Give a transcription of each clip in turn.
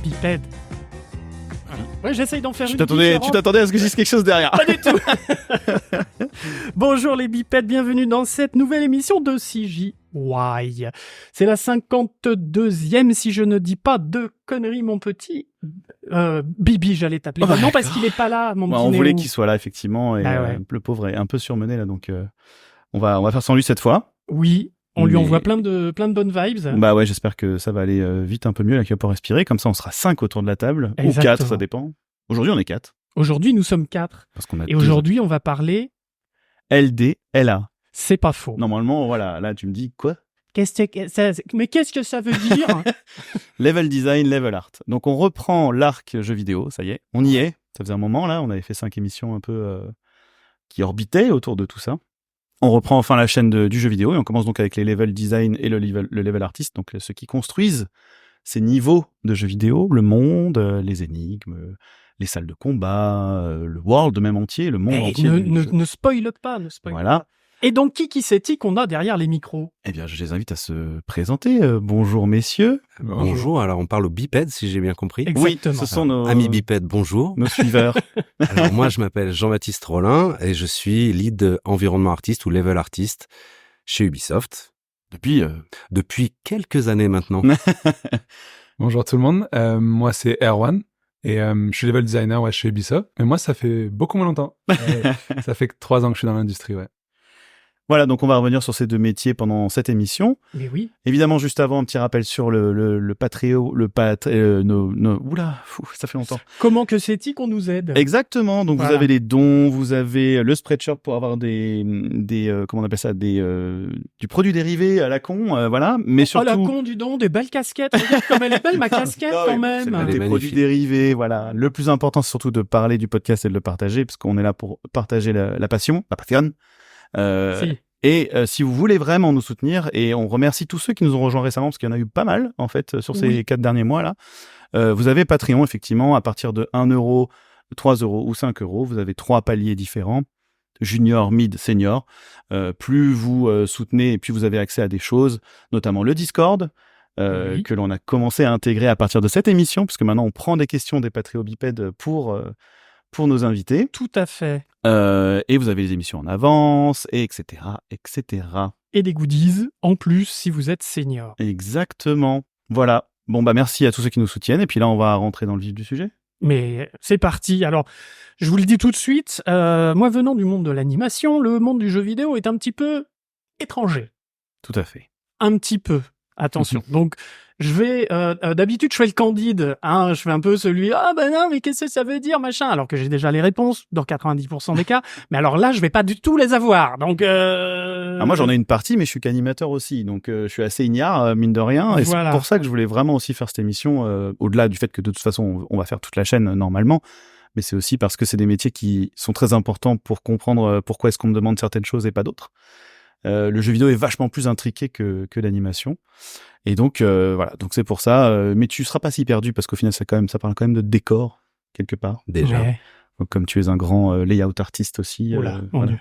bipèdes. Ouais, j'essaye d'en faire Tu une t'attendais à ce que je dise quelque chose derrière. Pas du tout. Bonjour les bipèdes, bienvenue dans cette nouvelle émission de CJY. C'est la 52e, si je ne dis pas de conneries, mon petit. Bibi, j'allais t'appeler. Oh, non, parce qu'il est pas là, mon petit On voulait Néo. qu'il soit là, effectivement, et Ouais. le pauvre est un peu surmené, là, donc on va faire sans lui cette fois. Oui, on lui Mais- envoie plein de bonnes vibes. Bah ouais, j'espère que ça va aller vite un peu mieux, là, qu'il va pouvoir respirer, comme ça on sera 5 autour de la table, ou Exactement. 4, ça dépend. Aujourd'hui on est 4, Aujourd'hui, nous sommes 4. parce qu'on a Et aujourd'hui, on va parler... LD, LA. C'est pas faux. Normalement, voilà, là tu me dis quoi? Mais qu'est-ce que ça veut dire? Level design, level art. Donc on reprend l'arc jeu vidéo, ça y est, on y est. Ça faisait un moment là, on avait fait 5 émissions un peu qui orbitaient autour de tout ça. On reprend enfin la chaîne du jeu vidéo et on commence donc avec les level design et le level artist, donc ceux qui construisent ces niveaux de jeux vidéo, le monde, les énigmes, les salles de combat, le world même entier, le monde Eh, entier. ne spoil pas, Voilà. pas. Et donc, qui c'est-il qu'on a derrière les micros? Eh bien, je les invite à se présenter. Bonjour messieurs. Bonjour, alors on parle aux bipèdes si j'ai bien compris. Exactement. Oui, ce sont nos Amis bipèdes, bonjour. nos suiveurs. Alors moi je m'appelle Jean-Baptiste Rollin et je suis lead environnement artiste ou level artist chez Ubisoft depuis quelques années maintenant. Bonjour tout le monde, moi c'est Erwan et je suis level designer chez Ubisoft. Mais moi ça fait beaucoup moins longtemps. Ça fait que 3 ans que je suis dans l'industrie, ouais. Voilà, donc on va revenir sur ces deux métiers pendant cette émission. Mais oui. Évidemment, juste avant, un petit rappel sur le Patreon, oula, ça fait longtemps. Comment que c'est-il qu'on nous aide? Exactement. Donc Voilà. vous avez les dons, vous avez le Spreadshirt pour avoir des comment on appelle ça, du produit dérivé à la con, voilà. Mais surtout. Oh la con du don, des belles casquettes. Regarde comme elle est belle ma casquette Non, quand mais même. Elle est des magnifique. produits dérivés, voilà. Le plus important, c'est surtout de parler du podcast et de le partager, parce qu'on est là pour partager la passion, la passion. Si. Et si vous voulez vraiment nous soutenir, et on remercie tous ceux qui nous ont rejoints récemment, parce qu'il y en a eu pas mal, en fait, sur ces Oui. 4 derniers mois-là. Vous avez Patreon, effectivement, à partir de 1 euro, 3 euros ou 5 euros. Vous avez 3 paliers différents. Junior, mid, senior. Plus vous soutenez, et plus vous avez accès à des choses, notamment le Discord, Oui. que l'on a commencé à intégrer à partir de cette émission, puisque maintenant on prend des questions des Patreobipèdes pour nos invités. Tout à fait. Et vous avez les émissions en avance, et etc., etc. Et des goodies en plus si vous êtes senior. Exactement. Voilà. Bon, bah, merci à tous ceux qui nous soutiennent. Et puis là, on va rentrer dans le vif du sujet. Mais c'est parti. Alors, je vous le dis tout de suite, moi venant du monde de l'animation, le monde du jeu vidéo est un petit peu étranger. Tout à fait. Un petit peu. Attention. Donc, je vais... d'habitude, je fais le candide. Hein, je fais un peu celui... Ah ben non, mais qu'est-ce que ça veut dire, machin? Alors que j'ai déjà les réponses dans 90% des cas. Mais alors là, je vais pas du tout les avoir. Donc... Moi, j'en ai une partie, mais je suis qu'animateur aussi. Donc, je suis assez ignare, mine de rien. Et Voilà. c'est pour ça que je voulais vraiment aussi faire cette émission, au-delà du fait que de toute façon, on va faire toute la chaîne normalement. Mais c'est aussi parce que c'est des métiers qui sont très importants pour comprendre pourquoi est-ce qu'on me demande certaines choses et pas d'autres. Le jeu vidéo est vachement plus intriqué que l'animation. Et donc, voilà. Donc, c'est pour ça. Mais tu seras pas si perdu parce qu'au final, ça parle quand même de décor, quelque part. Déjà. Ouais. Donc, comme tu es un grand layout artiste aussi. Oula, mon voilà. Dieu.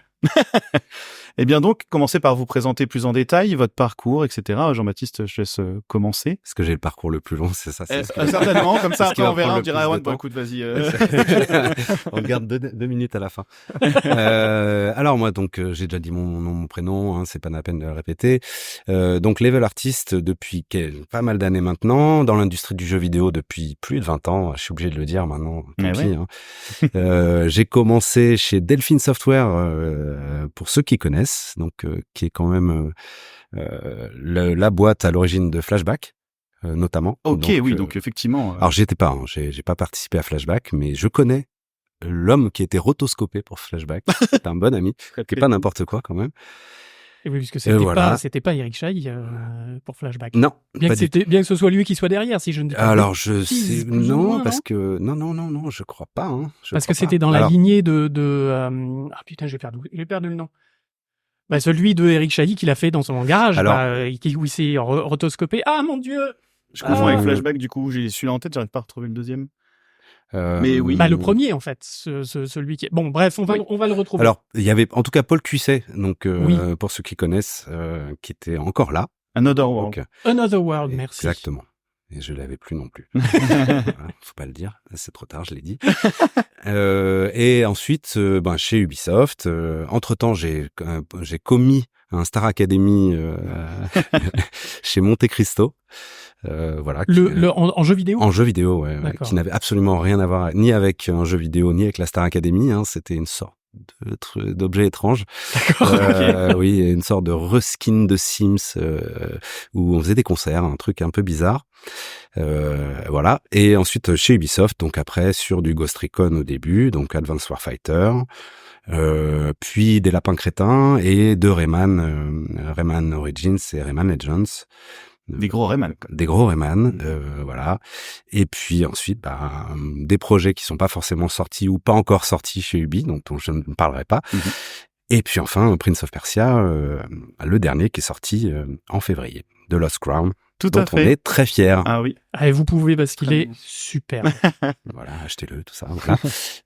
Eh bien donc, commencez par vous présenter plus en détail votre parcours, etc. Jean-Baptiste, je laisse commencer. Est-ce que j'ai le parcours le plus long, c'est ça c'est ce que- Certainement, comme ça Est-ce après qu'il va on verra, prendre on le dira plus à de Erwan, bon temps écoute, vas-y. On garde 2 minutes à la fin. Alors moi donc j'ai déjà dit mon nom, mon prénom, c'est pas la peine de le répéter. Donc level artist depuis pas mal d'années maintenant, dans l'industrie du jeu vidéo depuis plus de 20 ans. Je suis obligé de le dire maintenant. Tant pis, ouais. hein. J'ai commencé chez Delphine Software, pour ceux qui connaissent, donc qui est quand même la boîte à l'origine de Flashback, notamment. Ok, oui, donc effectivement. Alors j'y étais pas, hein, j'ai pas participé à Flashback, mais je connais l'homme qui était rotoscopé pour Flashback. C'est un bon ami, qui est pas n'importe quoi quand même. Et oui, puisque c'était voilà. c'était pas Eric Chahi pour Flashback. Non, Bien pas que, du tout. bien que ce soit lui qui soit derrière, si je ne dis pas. Alors je Si, sais, plus ou non, moins, parce non que non, je crois pas. Hein, Parce que c'était dans la lignée de ah putain, j'ai perdu le nom. Bah, celui de Eric Chahi qu'il a fait dans son garage, Alors- où il s'est rotoscopé. Ah mon dieu! Je confonds Ah. avec Flashback, du coup, j'ai celui-là en tête, j'arrive pas à retrouver le deuxième. Mais oui. Bah, le premier, en fait, celui qui est... Bon, bref, on va le retrouver. Alors, il y avait en tout cas Paul Cuisset, donc Oui. pour ceux qui connaissent, qui était encore là. Another World. Donc, Another World, merci. exactement. Et je l'avais plus non plus. Voilà, faut pas le dire, c'est trop tard, je l'ai dit. Et ensuite, chez Ubisoft, entre-temps, j'ai commis un Star Academy chez Monte Cristo. Voilà. En jeu vidéo? En jeu vidéo, ouais, qui n'avait absolument rien à voir ni avec un jeu vidéo ni avec la Star Academy. Hein, c'était une sorte d'objet étrange. D'accord. Oui, une sorte de reskin de Sims où on faisait des concerts, un truc un peu bizarre. Voilà. Et ensuite chez Ubisoft, donc après sur du Ghost Recon au début, donc Advanced Warfighter. Puis des Lapins Crétins et de Rayman Origins et Rayman Legends. Des gros Rayman. Des gros Rayman, voilà. Et puis ensuite, des projets qui sont pas forcément sortis ou pas encore sortis chez Ubi, dont je ne parlerai pas. Et puis enfin, Prince of Persia, le dernier qui est sorti en février, The Lost Crown. Tout dont à fait. On est très fiers. Ah oui. Ah, et vous pouvez parce qu'il est super. Voilà, achetez-le, tout ça. Voilà.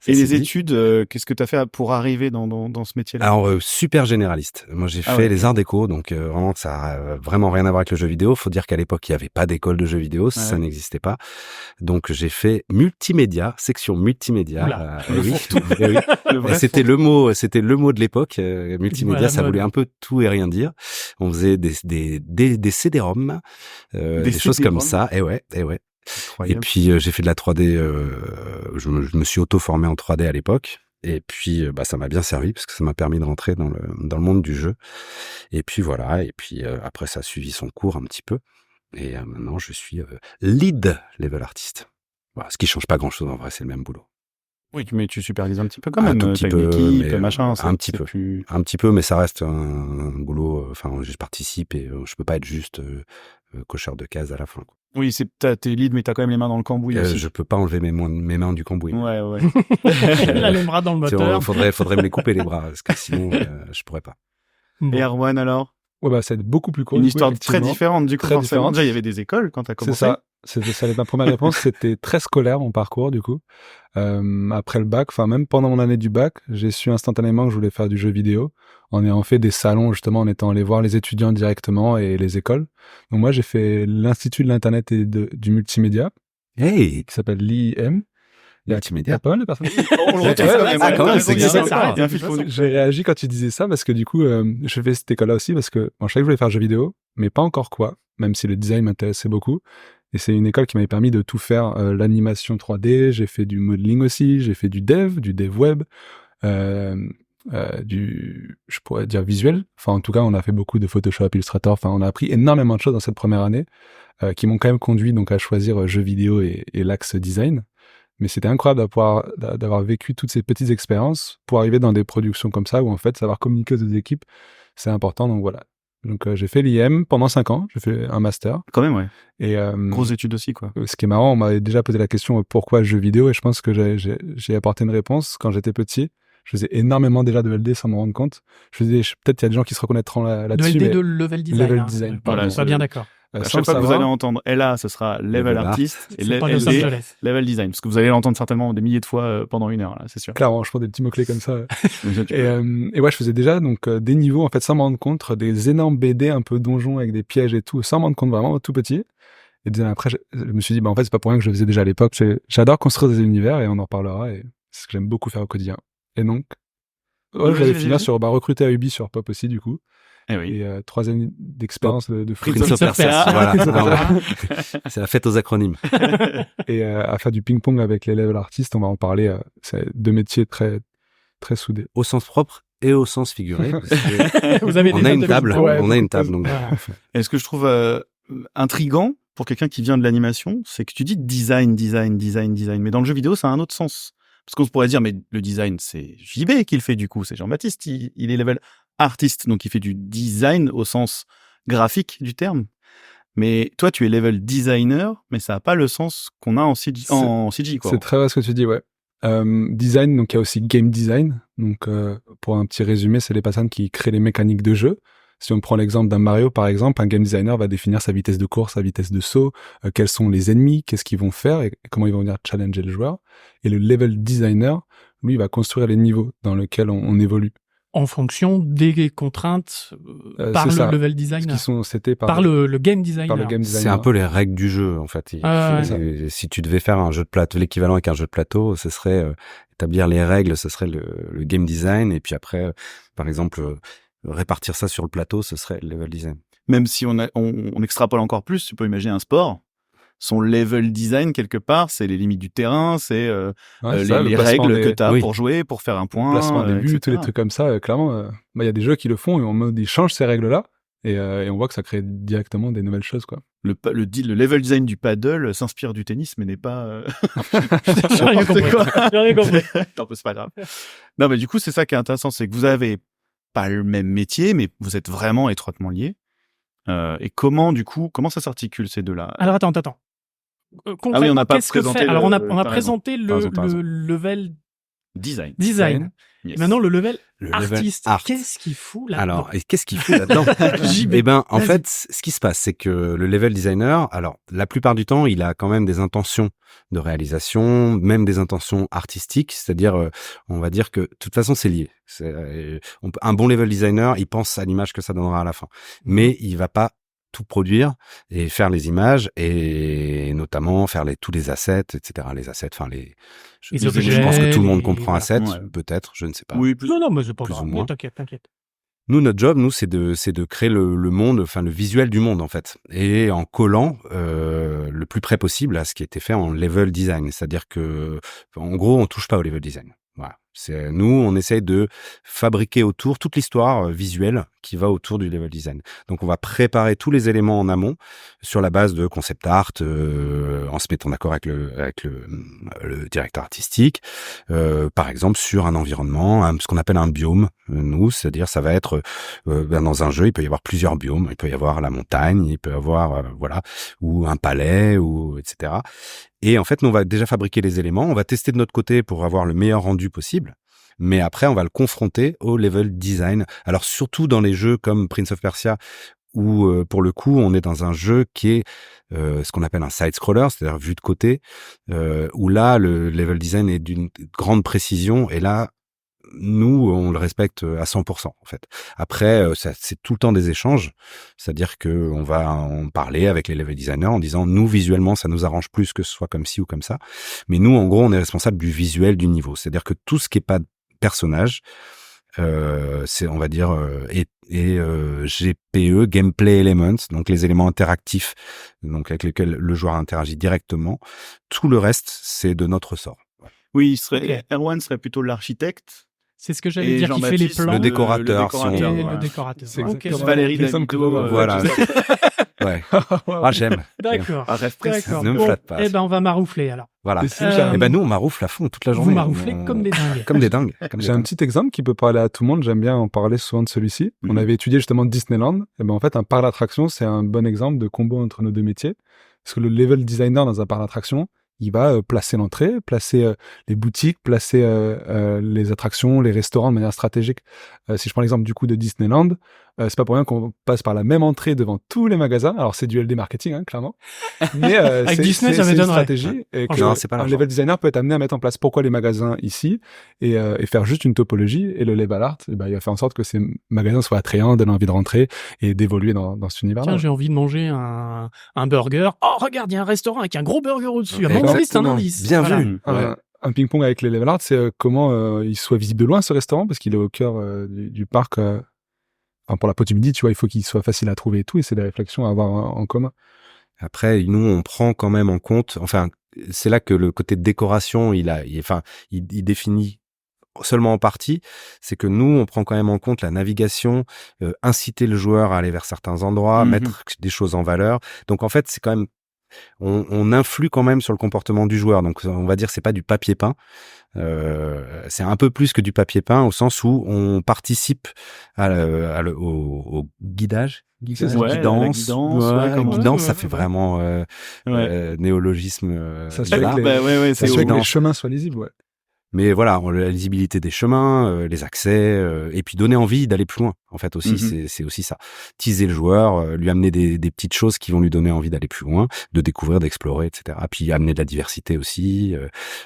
Et les études, qu'est-ce que tu as fait pour arriver dans ce métier-là? Alors, super généraliste. Moi, j'ai fait les arts déco, donc vraiment, ça a vraiment rien à voir avec le jeu vidéo. Faut dire qu'à l'époque, il n'y avait pas d'école de jeux vidéo, ça n'existait pas. Donc, j'ai fait multimédia, section multimédia. Oui. C'était le mot de l'époque. Multimédia, ça voulait un peu tout et rien dire. On faisait des CD-ROM, des choses comme ça. Et ouais. Incroyable. Et puis j'ai fait de la 3D, je me suis auto-formé en 3D à l'époque. Et puis ça m'a bien servi parce que ça m'a permis de rentrer dans le monde du jeu. Et puis voilà, et puis après ça a suivi son cours un petit peu. Et maintenant je suis lead level artist. Voilà, ce qui change pas grand-chose en vrai, c'est le même boulot. Oui, mais tu supervises un petit peu quand même. Un tout petit t'as peu, une équipe, mais machin. un petit peu. Un petit peu, mais ça reste un boulot. Enfin, je participe et je peux pas être juste cocheur de cases à la fin, quoi. Oui, t'es lead, mais t'as quand même les mains dans le cambouis aussi. Je peux pas enlever mes mains du cambouis. Ouais. Il a les bras dans le moteur. Faudrait me les couper les bras, parce que sinon, je pourrais pas. Bon. Et Erwan, alors? Ouais, ça va être beaucoup plus court. Une histoire très différente, du coup, très forcément. Différente. Déjà, il y avait des écoles quand t'as commencé. C'est ça. Ça allait être ma première réponse. C'était très scolaire, mon parcours, du coup. Après le bac, enfin, même pendant mon année du bac, j'ai su instantanément que je voulais faire du jeu vidéo. En ayant fait des salons, justement, en étant allé voir les étudiants directement et les écoles. Donc, moi, j'ai fait l'Institut de l'Internet et du Multimédia. Hey! Qui s'appelle l'IIM. Il y a pas mal de personnes. On le retrouve quand même. C'est J'ai réagi quand tu disais ça parce que du coup, je fais cette école-là aussi parce que je savais que je voulais faire jeu vidéo, mais pas encore quoi, même si le design m'intéressait beaucoup. Et c'est une école qui m'avait permis de tout faire, l'animation 3D, j'ai fait du modeling aussi, j'ai fait du dev web, je pourrais dire visuel. Enfin, en tout cas, on a fait beaucoup de Photoshop, Illustrator. Enfin, on a appris énormément de choses dans cette première année, qui m'ont quand même conduit donc à choisir jeux vidéo et l'axe design. Mais c'était incroyable d'avoir vécu toutes ces petites expériences pour arriver dans des productions comme ça où en fait savoir communiquer aux équipes c'est important. Donc voilà. Donc j'ai fait l'IM pendant 5 ans, j'ai fait un master. Quand même, ouais. Et grosse étude aussi, quoi. Ce qui est marrant, on m'avait déjà posé la question pourquoi jeux vidéo et je pense que j'ai apporté une réponse quand j'étais petit. Je faisais énormément déjà de LD sans me rendre compte. Peut-être il y a des gens qui se reconnaîtront là-dessus. De LD de level design. Level design. Voilà, on soit bien d'accord. À chaque fois que vous allez entendre LA, ce sera Level Artist et LD, Level Design. Parce que vous allez l'entendre certainement des milliers de fois pendant une heure, là, c'est sûr. Clairement, je prends des petits mots-clés comme ça. Et ouais, je faisais déjà donc des niveaux, en fait, sans me rendre compte, des énormes BD un peu donjons avec des pièges et tout, sans me rendre compte vraiment, tout petit. Et déjà après, je me suis dit, en fait, c'est pas pour rien que je le faisais déjà à l'époque. J'adore construire des univers et on en reparlera et c'est ce que j'aime beaucoup faire au quotidien. Et donc, j'allais finir sur, recruter à Ubi sur Pop aussi, du coup. Et 3 années d'expérience de Prince of Persia. Voilà. C'est la fête aux acronymes. Et à faire du ping-pong avec les level artistes, on va en parler. C'est 2 métiers très, très soudés. Au sens propre et au sens figuré. Vous avez on a une table. On a une table. Donc. Et ce que je trouve intriguant pour quelqu'un qui vient de l'animation, c'est que tu dis design. Mais dans le jeu vidéo, ça a un autre sens. Parce qu'on se pourrait dire, mais le design, c'est JB qui le fait du coup. C'est Jean-Baptiste. Il est level artiste, donc il fait du design au sens graphique du terme. Mais toi, tu es level designer, mais ça n'a pas le sens qu'on a en CG, quoi. C'est très vrai ce que tu dis, ouais. Design, donc il y a aussi game design. Donc pour un petit résumé, c'est les personnes qui créent les mécaniques de jeu. Si on prend l'exemple d'un Mario, par exemple, un game designer va définir sa vitesse de course, sa vitesse de saut, quels sont les ennemis, qu'est-ce qu'ils vont faire et comment ils vont venir challenger le joueur. Et le level designer, lui, va construire les niveaux dans lesquels on évolue. en fonction des contraintes par c'est le ça. level designer, Qui sont setés par le game designer. par le game designer. C'est un peu les règles du jeu, en fait. Si tu devais faire un jeu de plateau, l'équivalent avec un jeu de plateau, ce serait établir les règles, ce serait le game design, et puis après, par exemple, répartir ça sur le plateau, ce serait le level design. Même si on extrapole encore plus, tu peux imaginer un sport. Son level design, quelque part, c'est les limites du terrain, c'est les règles que tu as pour jouer, pour faire un point. Le placement des buts, etc. tous les trucs comme ça, clairement. Il y a des jeux qui le font et en mode ils changent ces règles-là et on voit que ça crée directement des nouvelles choses, quoi. Le level design du paddle s'inspire du tennis, mais n'est pas... J'ai rien compris. J'ai rien compris. Non, c'est pas grave. Non, mais du coup, c'est ça qui est intéressant, c'est que vous avez pas le même métier, mais vous êtes vraiment étroitement liés. Et comment ça s'articule, ces deux-là? Alors, attends. Ah oui, on n'a pas qu'est-ce que présenté fait Alors, on a t'as présenté raison. le level Design. Et maintenant, le level artiste. art. Qu'est-ce qu'il fout là? Alors, et qu'est-ce qu'il fout là-dedans? Eh ben, en fait, ce qui se passe, c'est que le level designer, alors, la plupart du temps, il a quand même des intentions de réalisation, même des intentions artistiques, c'est-à-dire, on va dire que, de toute façon, c'est lié. Un bon level designer, il pense à l'image que ça donnera à la fin. Mais il va pas tout produire et faire les images et notamment faire tous les assets, etc. Les assets, enfin Les objets, je pense que tout le monde comprend voilà. assets, Ouais. peut-être, je ne sais pas. Oui, Non, mais c'est pas plus grave. ou moins. T'inquiète. Nous, notre job, c'est de créer le monde, enfin le visuel du monde en fait, et en collant le plus près possible à ce qui a été fait en level design. C'est-à-dire que, en gros, on touche pas au level design. Voilà. Nous, on essaye de fabriquer autour toute l'histoire visuelle qui va autour du level design. Donc, on va préparer tous les éléments en amont sur la base de concept art, en se mettant d'accord avec le directeur artistique. Par exemple, sur un environnement, ce qu'on appelle un biome. Nous, c'est-à-dire, ça va être dans un jeu, il peut y avoir plusieurs biomes. Il peut y avoir la montagne, il peut y avoir ou un palais, ou etc. Et en fait, nous, on va déjà fabriquer les éléments, on va tester de notre côté pour avoir le meilleur rendu possible, mais après, on va le confronter au level design. Alors, surtout dans les jeux comme Prince of Persia, où, pour le coup, on est dans un jeu qui est ce qu'on appelle un side-scroller, c'est-à-dire vue de côté, où là, le level design est d'une grande précision, et là, nous, on le respecte à 100%, en fait. Après, c'est tout le temps des échanges. C'est-à-dire que on va en parler avec les level designers en disant, nous, visuellement, ça nous arrange plus que ce soit comme ci ou comme ça. Mais nous, en gros, on est responsable du visuel du niveau. C'est-à-dire que tout ce qui est pas personnage, c'est, on va dire, GPE, Gameplay Elements, donc les éléments interactifs, donc avec lesquels le joueur interagit directement. Tout le reste, c'est de notre ressort. Oui, Ok. Erwan serait plutôt l'architecte. C'est ce que j'allais Et dire, qui fait les Jean-Baptiste, plans. le décorateur, Et voilà. le décorateur. C'est Ok. exactement Valérie l'exemple que Damido, je vois. Voilà. Ouais. Ah, j'aime. D'accord. Ah, rêve précis. D'accord. Ne me Bon, flatte pas. on va maroufler alors. Voilà. Et si j'ai un- Et ben nous, on maroufle à fond toute la Vous journée. marouflez comme des dingues. Comme des dingues. Comme des J'ai un dingues. petit exemple qui peut parler à tout le monde. J'aime bien en parler souvent de celui-ci. Mhm. On avait étudié justement Disneyland. Et ben en fait, un parc d'attraction, c'est un bon exemple de combo entre nos deux métiers. Parce que le level designer dans un parc d'attraction, il va placer l'entrée, placer les boutiques, placer les attractions, les restaurants de manière stratégique. Si je prends l'exemple du coup de Disneyland, c'est pas pour rien qu'on passe par la même entrée devant tous les magasins. Alors c'est du LD marketing, hein, clairement. Mais Avec Disney, ça c'est une m'étonnerait. stratégie. Et que Non, c'est pas un l'argent. level designer peut être amené à mettre en place pourquoi les magasins ici et faire juste une topologie. Et le level art, il va faire en sorte que ces magasins soient attrayants, donnent envie de rentrer et d'évoluer dans cet univers-là. Tiens, j'ai envie de manger un burger. Oh, regarde, il y a un restaurant avec un gros burger au-dessus. À mon avis, c'est un Exactement. indice. Bien Voilà. vu. Un ping-pong avec les level art, c'est comment il soit visible de loin ce restaurant parce qu'il est au cœur du parc. Enfin, pour la Potumidi, tu vois, il faut qu'il soit facile à trouver et tout, et c'est des réflexions à avoir en commun. Après, nous, on prend quand même en compte, enfin, c'est là que le côté de décoration, il définit seulement en partie, c'est que nous, on prend quand même en compte la navigation, inciter le joueur à aller vers certains endroits, Mhm. mettre des choses en valeur. Donc, en fait, c'est quand même, on influe quand même sur le comportement du joueur. Donc, on va dire, c'est pas du papier peint. C'est un peu plus que du papier peint au sens où on participe au guidage. Ouais, la Guidance, guidance, ça fait vraiment néologisme. Ça se bizarre. fait que Bah, ouais, Ça c'est se fait que les guidance. chemins soient lisibles, ouais. Mais voilà, la lisibilité des chemins, les accès, et puis donner envie d'aller plus loin. En fait aussi, c'est aussi ça. Teaser le joueur, lui amener des petites choses qui vont lui donner envie d'aller plus loin, de découvrir, d'explorer, etc. Puis amener de la diversité aussi,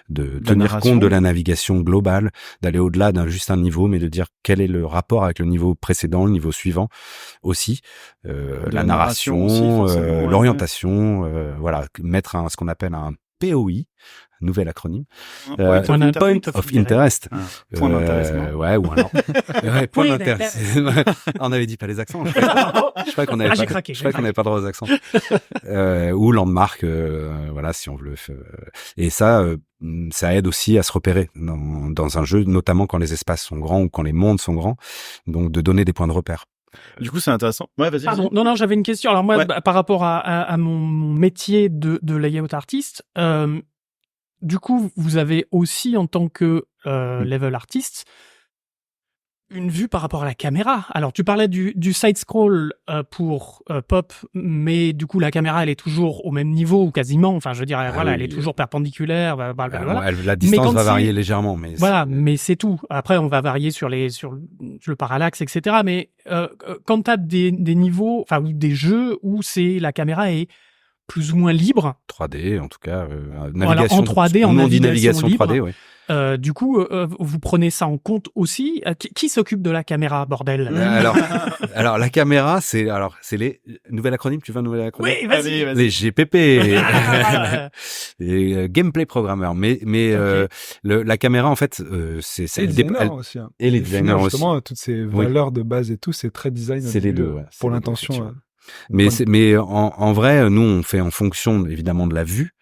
de tenir compte de la navigation globale, d'aller au-delà d'un juste un niveau, mais de dire quel est le rapport avec le niveau précédent, le niveau suivant aussi, la narration, aussi, l'orientation, voilà, mettre ce qu'on appelle un POI, nouvel acronyme. Point of Interest. Point d'intéressement. Ouais, ou alors. Point d'intérêt. On avait dit pas les accents. Je crois qu'on avait qu'on n'avait pas le droit aux accents. Ou landmark, voilà, si on veut. Et ça aide aussi à se repérer dans un jeu, notamment quand les espaces sont grands ou quand les mondes sont grands. Donc, de donner des points de repère. Du coup, c'est intéressant. Ouais, vas-y. Pardon. Non, j'avais une question. Alors moi, par rapport à mon métier de layout artiste, du coup, vous avez aussi, en tant que level artist, une vue par rapport à la caméra. Alors, tu parlais du side-scroll pour Pop, mais du coup, la caméra, elle est toujours au même niveau, ou quasiment. Enfin, je veux dire, elle est toujours perpendiculaire. Voilà. La distance va varier légèrement. Mais voilà, mais c'est tout. Après, on va varier sur le parallaxe, etc. Mais quand tu as des niveaux, enfin, ou des jeux où la caméra est plus ou moins libre. 3D, en tout cas. Navigation, en 3D, en navigation libre. 3D, oui. Du coup, vous prenez ça en compte aussi. Qui s'occupe de la caméra, bordel? Alors la caméra, c'est les nouvel acronyme. Tu veux un nouvel acronyme? Oui, vas-y. Les GPP, les Gameplay Programmer. Mais okay. La caméra, en fait, c'est les designers aussi. Hein. Et les designers aussi. Justement, toutes ces valeurs de base et tout, c'est très design. C'est les deux, ouais. Pour l'intention. Mais en vrai, nous, on fait en fonction évidemment de la vue.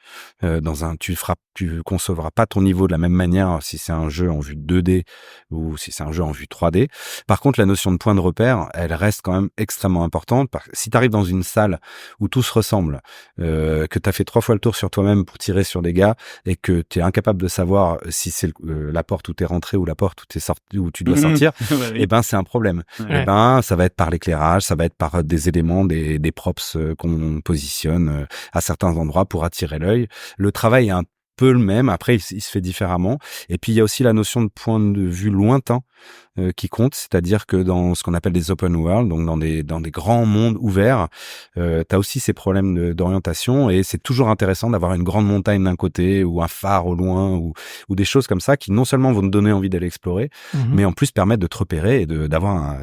Tu concevras pas ton niveau de la même manière si c'est un jeu en vue 2D ou si c'est un jeu en vue 3D. Par contre, la notion de point de repère, elle reste quand même extrêmement importante. Si tu arrives dans une salle où tout se ressemble, que tu as fait 3 fois le tour sur toi-même pour tirer sur des gars et que tu es incapable de savoir si c'est la porte où tu es rentré ou la porte où tu es sorti, où tu dois sortir, et ben c'est un problème. Et ben ça va être par l'éclairage, ça va être par des éléments, des props qu'on positionne à certains endroits pour attirer l'œil. Le travail est un peu le même, après il se fait différemment. Et puis il y a aussi la notion de point de vue lointain qui compte, c'est-à-dire que dans ce qu'on appelle des open world, donc dans des grands mondes ouverts, t'as aussi ces problèmes d'orientation, et c'est toujours intéressant d'avoir une grande montagne d'un côté ou un phare au loin ou des choses comme ça qui non seulement vont te donner envie d'aller explorer, mais en plus permettent de te repérer et d'avoir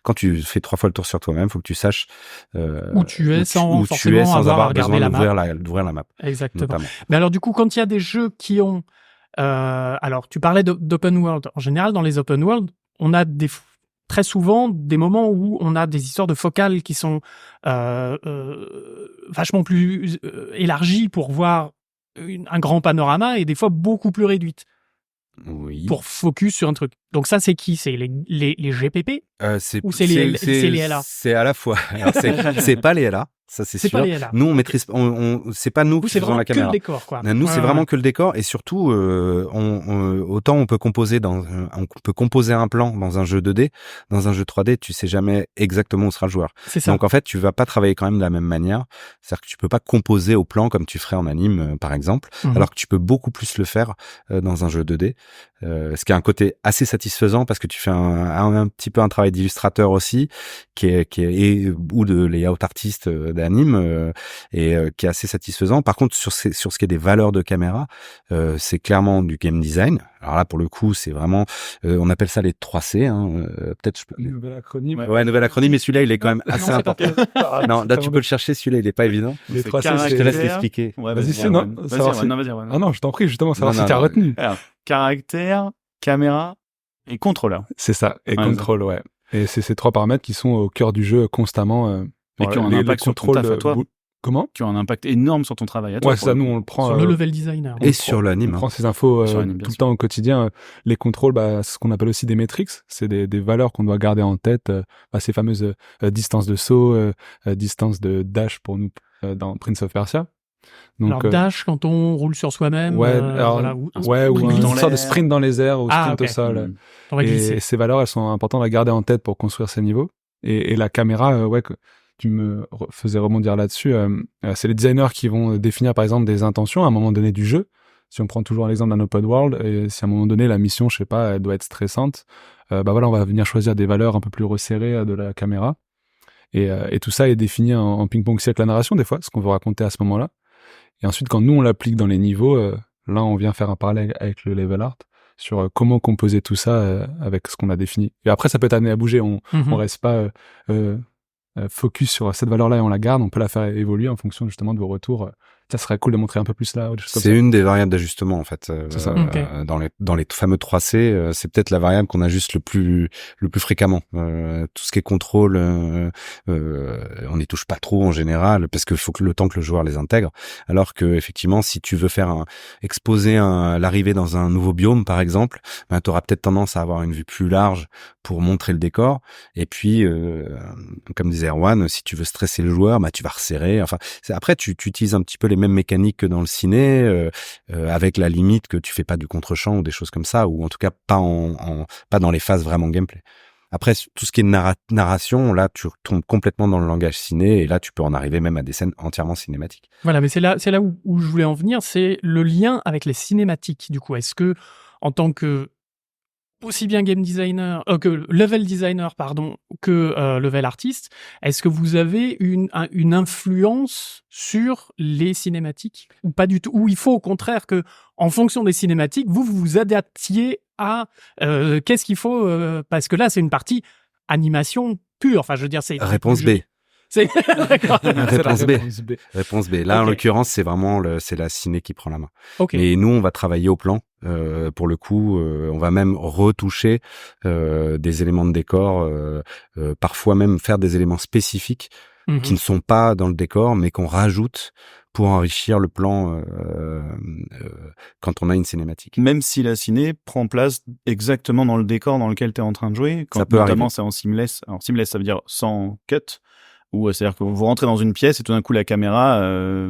quand tu fais 3 fois le tour sur toi-même, faut que tu saches où tu es sans avoir besoin d'ouvrir la map. Exactement. Notamment. Mais alors du coup, quand il y a des jeux qui ont alors, tu parlais d'open world. En général, dans les open world, on a très souvent des moments où on a des histoires de focales qui sont vachement plus élargies pour voir un grand panorama, et des fois beaucoup plus réduites. Oui. Pour focus sur un truc. Donc ça, c'est qui? C'est les GPP? Ou c'est les LA? C'est à la fois. Alors, c'est pas les LA. Ça, c'est sûr. Pas les LA. Nous, on maîtrise, c'est pas nous qui faisons la caméra. C'est vraiment que le décor, quoi. Nous, c'est vraiment que le décor, et surtout, autant on peut composer un plan dans un jeu 2D, dans un jeu 3D, tu sais jamais exactement où sera le joueur. C'est ça. Donc, en fait, tu vas pas travailler quand même de la même manière. C'est-à-dire que tu peux pas composer au plan comme tu ferais en anime, par exemple, alors que tu peux beaucoup plus le faire dans un jeu 2D. Ce qui a un côté assez satisfaisant parce que tu fais un petit peu un travail d'illustrateur aussi, ou de layout artiste d'anime, et qui est assez satisfaisant. Par contre, sur ce qui est des valeurs de caméra, c'est clairement du game design. Alors là, pour le coup, c'est vraiment, on appelle ça les 3C. Peut-être je peux. Nouvel acronyme. Ouais, nouvel acronyme, mais celui-là, il est quand même assez important. Non, là, tu peux le chercher. Celui-là, il est pas évident. Les 3C, je te laisse l'expliquer. Ouais, vas-y, non. Vas-y. Ah non, je t'en prie, justement, savoir si tu as retenu. Alors, caractère, caméra et contrôleur. C'est ça, et contrôle, ouais. Et c'est ces 3 paramètres qui sont au cœur du jeu constamment. Et qui ont un impact sur ton taf à toi. Comment? Qui ont un impact énorme sur ton travail à toi. Ouais, ça, nous, on le prend. Sur le level designer. Et sur l'anime. On prend ces infos tout le temps au quotidien. Les contrôles, c'est ce qu'on appelle aussi des métriques. C'est des valeurs qu'on doit garder en tête. Ces fameuses distances de saut, distance de dash pour nous dans Prince of Persia. Donc, alors dash quand on roule sur soi-même, ou une sorte de sprint dans les airs ou sprint au sol. Et ces valeurs, elles sont importantes à garder en tête pour construire ces niveaux. Et la caméra, que tu me faisais rebondir là-dessus, c'est les designers qui vont définir par exemple des intentions à un moment donné du jeu. Si on prend toujours l'exemple d'un open world, et si à un moment donné la mission, je sais pas, elle doit être stressante, on va venir choisir des valeurs un peu plus resserrées de la caméra. Et tout ça est défini en ping-pong avec la narration, des fois, ce qu'on veut raconter à ce moment-là. Et ensuite, quand nous, on l'applique dans les niveaux, là, on vient faire un parallèle avec le level art sur comment composer tout ça avec ce qu'on a défini. Et après, ça peut être amené à bouger. On reste pas focus sur cette valeur-là et on la garde. On peut la faire évoluer en fonction justement de vos retours. Ça serait cool de montrer un peu plus là. C'est une des variables d'ajustement en fait. C'est ça. Dans les fameux 3C, c'est peut-être la variable qu'on ajuste le plus fréquemment. Tout ce qui est contrôle, on n'y touche pas trop en général parce qu'il faut que le temps que le joueur les intègre. Alors que effectivement, si tu veux exposer l'arrivée dans un nouveau biome par exemple, ben tu auras peut-être tendance à avoir une vue plus large pour montrer le décor. Et puis, comme disait Erwan, si tu veux stresser le joueur, bah tu vas resserrer. Enfin, après tu utilises un petit peu les mêmes mécaniques que dans le ciné, avec la limite que tu fais pas du contre-champ ou des choses comme ça, ou en tout cas pas dans les phases vraiment gameplay. Après, tout ce qui est narration, là, tu tombes complètement dans le langage ciné, et là, tu peux en arriver même à des scènes entièrement cinématiques. Voilà, mais c'est là où je voulais en venir, c'est le lien avec les cinématiques. Du coup, est-ce que, en tant que aussi bien game designer, que level designer, que level artist, est-ce que vous avez une influence sur les cinématiques ou pas du tout? Ou il faut au contraire que, en fonction des cinématiques, vous vous adaptiez à qu'est-ce qu'il faut parce que là, c'est une partie animation pure. Enfin, je veux dire, c'est réponse B. C'est Réponse B. Là, en l'occurrence, c'est vraiment c'est la ciné qui prend la main. Okay. Et nous, on va travailler au plan. Pour le coup, on va même retoucher des éléments de décor, parfois même faire des éléments spécifiques qui ne sont pas dans le décor, mais qu'on rajoute pour enrichir le plan quand on a une cinématique. Même si la ciné prend place exactement dans le décor dans lequel tu es en train de jouer, quand ça peut notamment arriver. c'est en seamless. Alors seamless, ça veut dire sans cut. Ou c'est-à-dire que vous rentrez dans une pièce et tout d'un coup la caméra,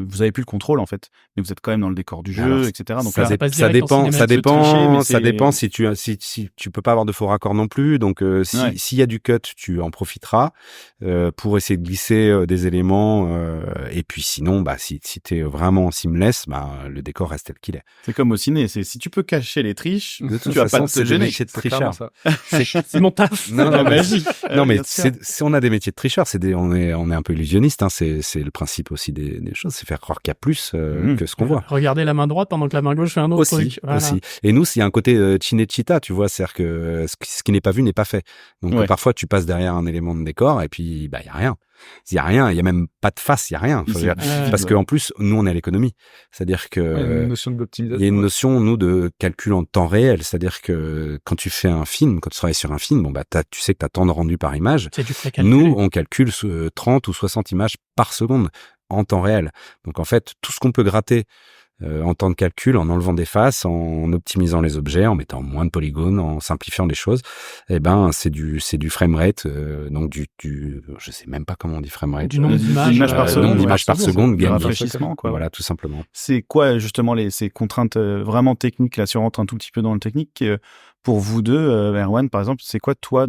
vous avez plus le contrôle en fait, mais vous êtes quand même dans le décor du jeu, alors, etc. Donc ça dépend si tu peux pas avoir de faux raccords non plus. Donc s'il y a du cut, tu en profiteras pour essayer de glisser des éléments. Et puis sinon, bah si t'es vraiment seamless, bah le décor reste tel qu'il est. C'est comme au ciné, si tu peux cacher les triches, de toute tu vas façon, pas te gêner. C'est tricheur. C'est mon taf. Non, magie. Non, mais on a des métiers de tricheurs. On est un peu illusionniste. Hein, c'est le principe aussi des choses, c'est faire croire qu'il y a plus que ce qu'on voit. Regardez la main droite pendant que la main gauche fait un autre truc. Voilà. Aussi. Et nous, il y a un côté Cinecittà, tu vois, c'est-à-dire que ce qui n'est pas vu n'est pas fait. Donc parfois, tu passes derrière un élément de décor et puis bah il y a rien. Il y a rien, il y a même pas de face, il y a rien. Parce que en plus, nous on est à l'économie. C'est-à-dire que il y a une notion d'optimisation. Il y a une notion nous de calcul en temps réel, c'est-à-dire que quand tu fais un film, quand tu travailles sur un film, bon bah tu sais que tu as tant de rendu par image. C'est du précalculé. Nous, on calcule 30 ou 60 images par seconde en temps réel. Donc en fait, tout ce qu'on peut gratter en temps de calcul, en enlevant des faces, en optimisant les objets, en mettant moins de polygones, en simplifiant les choses, eh ben c'est du framerate, donc je sais même pas comment on dit framerate, du nombre d'images par seconde, nombre d'images par seconde, gain rafraîchissement, quoi. Voilà, tout simplement. C'est quoi justement ces contraintes vraiment techniques là, si on rentre un tout petit peu dans le technique, pour vous deux, Erwan par exemple, c'est quoi toi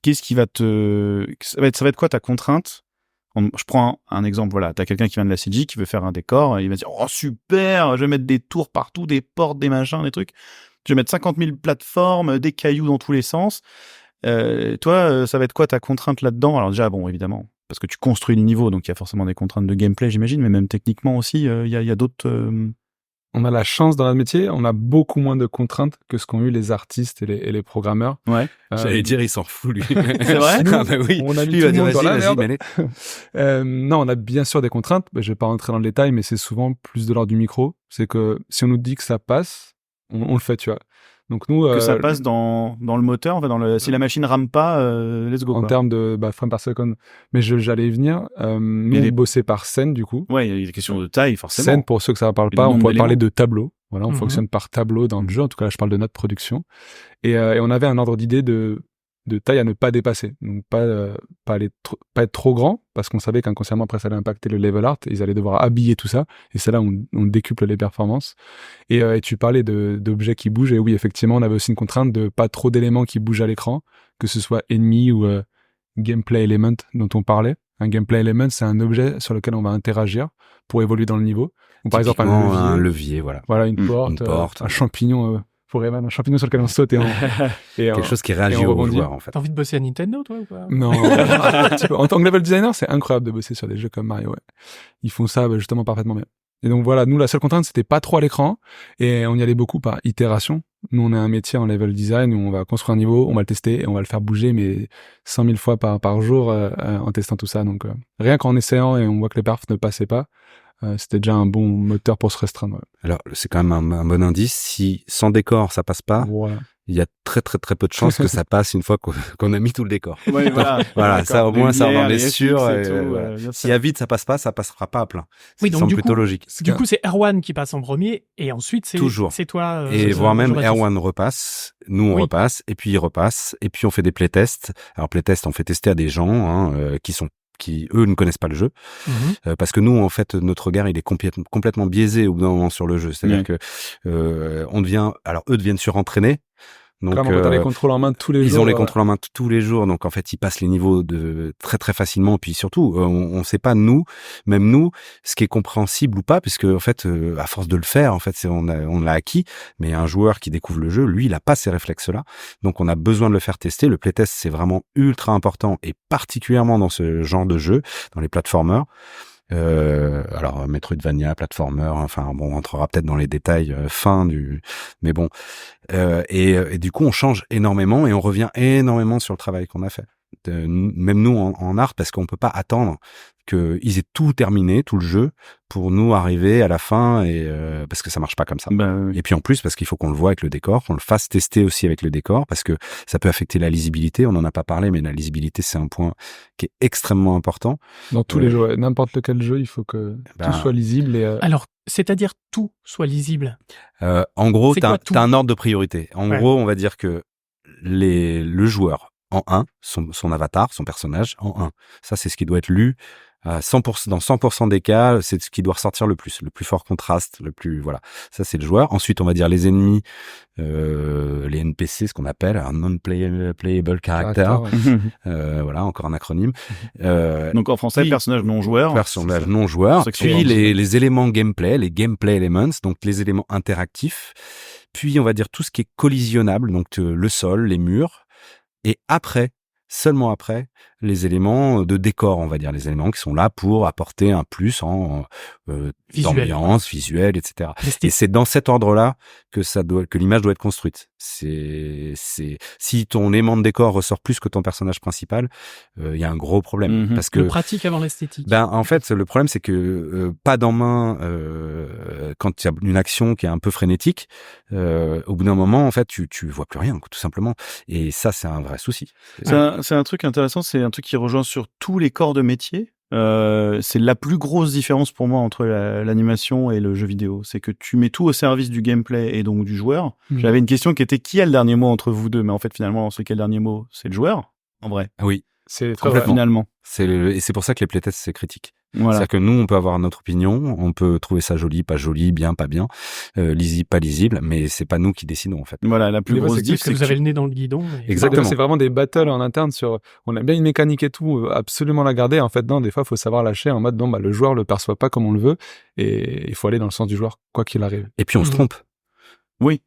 qu'est-ce qui va ça va être quoi ta contrainte? Je prends un exemple, voilà, t'as quelqu'un qui vient de la CG, qui veut faire un décor, il va dire, oh super, je vais mettre des tours partout, des portes, des machins, des trucs, je vais mettre 50 000 plateformes, des cailloux dans tous les sens. Toi, ça va être quoi ta contrainte là-dedans? Alors déjà, bon, évidemment, parce que tu construis le niveau, donc il y a forcément des contraintes de gameplay, j'imagine, mais même techniquement aussi, il y a d'autres... On a la chance dans notre métier, on a beaucoup moins de contraintes que ce qu'ont eu les artistes et les programmeurs. Ouais. J'allais dire, il s'en fout, lui. C'est vrai? Ah, bah oui. On a mis tout le monde dans la merde. Non, on a bien sûr des contraintes. Je vais pas rentrer dans le détail, mais c'est souvent plus de l'ordre du micro. C'est que si on nous dit que ça passe, on le fait, tu vois. Donc nous, que ça passe dans le moteur, enfin si la machine rame pas, let's go. En termes de frames par seconde. Mais j'allais y venir. Nous, on bossait par scène, du coup. Ouais, il y a des questions de taille, forcément. Scène, pour ceux que ça ne parle pas, on pourrait parler de tableau. Voilà, on fonctionne par tableau dans le jeu. En tout cas, là, je parle de notre production. Et on avait un ordre d'idée de taille à ne pas dépasser. Donc, pas être trop grand, parce qu'on savait qu'inconsciemment, après, ça allait impacter le level art. Ils allaient devoir habiller tout ça. Et c'est là où on décuple les performances. Et tu parlais d'objets qui bougent. Et oui, effectivement, on avait aussi une contrainte de pas trop d'éléments qui bougent à l'écran, que ce soit ennemi ou gameplay element dont on parlait. Un gameplay element, c'est un objet sur lequel on va interagir pour évoluer dans le niveau. Ou par exemple un levier, voilà. Voilà, une porte, un champignon pour Evan, un champignon sur lequel on saute quelque chose qui réagit aux joueurs, en fait. T'as envie de bosser à Nintendo, toi, ou pas? Non. En tant que level designer, c'est incroyable de bosser sur des jeux comme Mario, ouais. Ils font ça justement parfaitement bien. Et donc voilà, nous, la seule contrainte, c'était pas trop à l'écran, et on y allait beaucoup par itération. Nous, on a un métier en level design où on va construire un niveau, on va le tester, et on va le faire bouger, mais 100 000 fois par jour en testant tout ça. Donc rien qu'en essayant et on voit que les perfs ne passaient pas, c'était déjà un bon moteur pour se restreindre. Ouais. Alors, c'est quand même un bon indice. Si sans décor, ça passe pas, voilà. Il y a très très très peu de chances que ça passe une fois qu'on a mis tout le décor. Ouais, voilà, ça au moins ça on en est sûr. Voilà. S'il y a vide, ça passera pas à plein. Oui, donc semble du plutôt coup, logique. Du coup, c'est Erwan qui passe en premier et ensuite c'est toujours. C'est toi. Et voire même Erwan repasse, nous on repasse et puis il repasse et puis on fait des playtests. Alors playtests, on fait tester à des gens qui eux ne connaissent pas le jeu parce que nous en fait notre regard il est complètement biaisé au bout d'un moment sur le jeu, c'est-à-dire que eux deviennent surentraînés. Donc, quand t'as les contrôles en main tous les jours. Ils ont les contrôles en main tous les jours, donc en fait ils passent les niveaux très très facilement. Puis surtout, on sait pas même nous, ce qui est compréhensible ou pas, puisque en fait, à force de le faire, en fait, on l'a acquis. Mais un joueur qui découvre le jeu, lui, il a pas ces réflexes-là, donc on a besoin de le faire tester. Le playtest, c'est vraiment ultra important et particulièrement dans ce genre de jeu, dans les platformers. Alors Metroidvania, platformer, enfin bon, on entrera peut-être dans les détails mais bon, et du coup on change énormément et on revient énormément sur le travail qu'on a fait. Même nous en art, parce qu'on peut pas attendre qu'ils aient tout terminé, tout le jeu, pour nous arriver à la fin et parce que ça marche pas comme ça. Oui. Et puis en plus parce qu'il faut qu'on le voit avec le décor, qu'on le fasse tester aussi avec le décor, parce que ça peut affecter la lisibilité. On en a pas parlé, mais la lisibilité c'est un point qui est extrêmement important. Dans tous les jeux, n'importe lequel jeu, il faut que tout soit lisible. Alors, c'est-à-dire tout soit lisible. En gros, t'as un ordre de priorité. En gros, on va dire que le joueur en 1, son avatar, son personnage en 1. Ça, c'est ce qui doit être lu. 100%, dans 100% des cas, c'est ce qui doit ressortir le plus fort contraste, voilà. Ça, c'est le joueur. Ensuite, on va dire les ennemis, les NPC, ce qu'on appelle un non-playable character. Voilà, encore un acronyme. Donc en français, personnage non joueur. Personnage non joueur. Puis les éléments gameplay, les gameplay elements, donc les éléments interactifs. Puis on va dire tout ce qui est collisionnable, donc le sol, les murs. Et seulement après, les éléments de décor, on va dire, les éléments qui sont là pour apporter un plus en d'ambiance, visuel, etc. Et c'est dans cet ordre-là que l'image doit être construite. Si ton aimant de décor ressort plus que ton personnage principal, il y a un gros problème. Parce que le pratique avant l'esthétique. En fait, le problème c'est que pas dans main quand il y a une action qui est un peu frénétique, au bout d'un moment, en fait, tu vois plus rien, tout simplement. Et ça, c'est un vrai souci. C'est un truc intéressant, c'est un truc qui rejoint sur tous les corps de métier. C'est la plus grosse différence pour moi entre l'animation et le jeu vidéo. C'est que tu mets tout au service du gameplay et donc du joueur. J'avais une question qui était qui a le dernier mot entre vous deux, mais en fait finalement celui qui a le dernier mot c'est le joueur en vrai. Oui, c'est très vrai. Finalement. Et c'est pour ça que les playtests c'est critique. Voilà. C'est-à-dire que nous, on peut avoir notre opinion, on peut trouver ça joli, pas joli, bien, pas bien, lisible, pas lisible, mais c'est pas nous qui décidons en fait. Voilà, la plus grosse diff, c'est que vous avez le nez dans le guidon. Exactement. C'est vraiment des battles en interne on a bien une mécanique et tout, absolument la garder. En fait, non, des fois, faut savoir lâcher en mode, le joueur le perçoit pas comme on le veut, et il faut aller dans le sens du joueur, quoi qu'il arrive. Et puis on se trompe. Oui,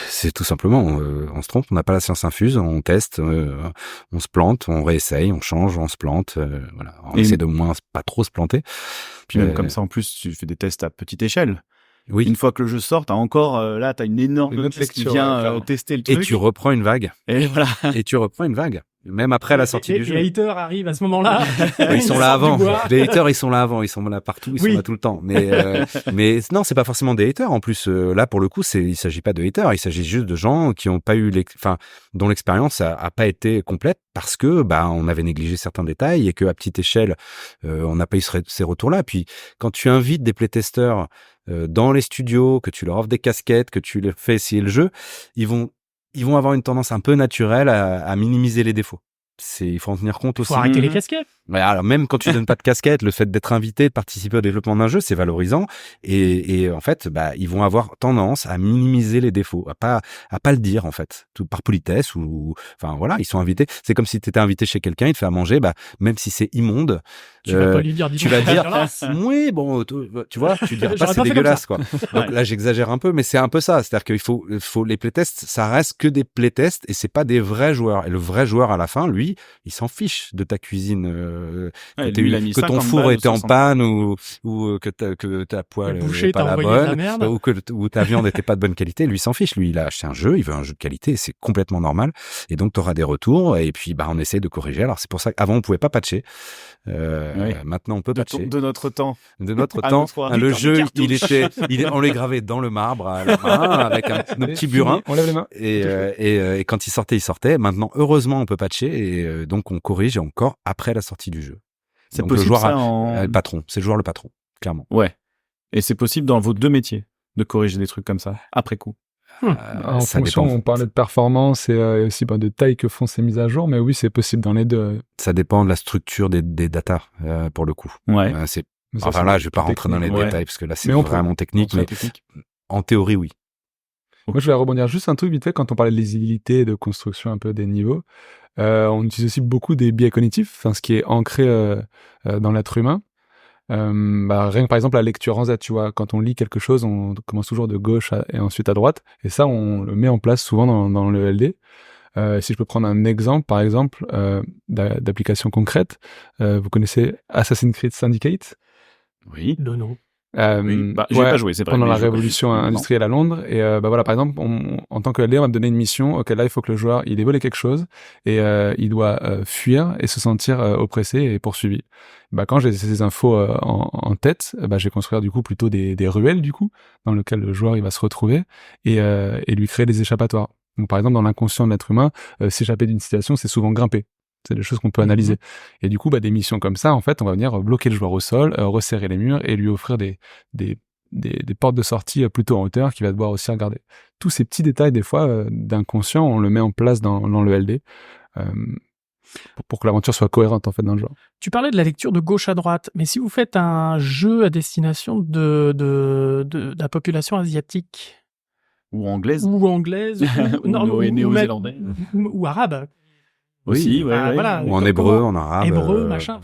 c'est tout simplement, on se trompe, on n'a pas la science infuse, on teste, on se plante, on réessaye, on change, on se plante, voilà. On essaie de moins pas trop se planter. Puis même comme ça, en plus, tu fais des tests à petite échelle. Oui. Une fois que le jeu sort, t'as encore, là, t'as une énorme test qui vient tester le truc. Et tu reprends une vague. Et voilà. Et tu reprends une vague. Même après la sortie du jeu. Les haters arrivent à ce moment-là. Ils sont là avant. Les haters, ils sont là avant. Ils sont là partout. Ils sont là tout le temps. Mais non, c'est pas forcément des haters. En plus, là, pour le coup, il s'agit pas de haters. Il s'agit juste de gens qui ont pas eu dont l'expérience a pas été complète parce que, on avait négligé certains détails et que à petite échelle, on n'a pas eu ces retours-là. Puis, quand tu invites des playtesters, dans les studios, que tu leur offres des casquettes, que tu leur fais essayer le jeu, ils vont avoir une tendance un peu naturelle à minimiser les défauts. il faut en tenir compte Il aussi. faut arrêter les casquettes. Ouais, alors même quand tu donnes pas de casquette, le fait d'être invité, de participer au développement d'un jeu, c'est valorisant. Et en fait, ils vont avoir tendance à minimiser les défauts, à pas le dire en fait, tout par politesse ou enfin voilà, ils sont invités. C'est comme si tu étais invité chez quelqu'un, il te fait à manger, même si c'est immonde, Tu vas pas lui dire, tu vas dire oui, bon, tu vois, tu diras pas c'est dégueulasse quoi. Donc là, j'exagère un peu, mais c'est un peu ça. C'est-à-dire qu'il faut les playtests, ça reste que des playtests et c'est pas des vrais joueurs. Et le vrai joueur à la fin, lui, il s'en fiche de ta cuisine, que ton four était en panne ou que ta poêle n'est pas la bonne ou ta viande n'était pas de bonne qualité. Lui, il s'en fiche. Lui, il a acheté un jeu, il veut un jeu de qualité, c'est complètement normal. Et donc, tu auras des retours et puis on essaie de corriger. Alors, c'est pour ça qu'avant, on pouvait pas patcher. Maintenant, on peut patcher. De notre temps. De notre temps. Le jeu, on les gravait dans le marbre à la main avec nos petits burins. On lève les mains. Et quand il sortait. Maintenant, heureusement, on peut patcher et donc on corrige encore après la sortie du jeu. C'est donc, possible le joueur ça le patron. C'est le joueur le patron, clairement. Ouais. Et c'est possible dans vos deux métiers de corriger des trucs comme ça après coup. En fonction, on parlait de performance et aussi de taille que font ces mises à jour, mais oui, c'est possible dans les deux. Ça dépend de la structure des datas, pour le coup. Ouais. Enfin là, je vais pas rentrer dans les détails parce que là, c'est vraiment technique, mais en théorie, oui. Moi, je vais rebondir juste un truc vite fait quand on parlait de lisibilité et de construction un peu des niveaux. On utilise aussi beaucoup des biais cognitifs, ce qui est ancré dans l'être humain. Rien que par exemple la lecture en Z, tu vois, quand on lit quelque chose, on commence toujours de gauche et ensuite à droite, et ça on le met en place souvent dans le LD. Si je peux prendre un exemple, par exemple, d'application concrète, vous connaissez Assassin's Creed Syndicate? Oui. Non. Oui. J'ai pas joué, c'est vrai. Pendant la révolution industrielle à Londres, et voilà, par exemple, en tant que LD, on va me donner une mission. Ok, là, il faut que le joueur, il ait volé quelque chose et il doit fuir et se sentir oppressé et poursuivi. Quand j'ai ces infos en tête, je vais construire du coup plutôt des ruelles du coup dans lesquelles le joueur il va se retrouver et lui créer des échappatoires. Donc par exemple, dans l'inconscient de l'être humain, s'échapper d'une situation, c'est souvent grimper. C'est des choses qu'on peut analyser. Et du coup, des missions comme ça, en fait, on va venir bloquer le joueur au sol, resserrer les murs et lui offrir des portes de sortie plutôt en hauteur qu'il va devoir aussi regarder. Tous ces petits détails, des fois, d'inconscient, on le met en place dans le LD pour que l'aventure soit cohérente, en fait, dans le genre. Tu parlais de la lecture de gauche à droite, mais si vous faites un jeu à destination de la population asiatique... Ou anglaise. Ou néo-zélandais. Ou arabe. Aussi, voilà, ou en hébreu, en arabe. Hébreu, machin.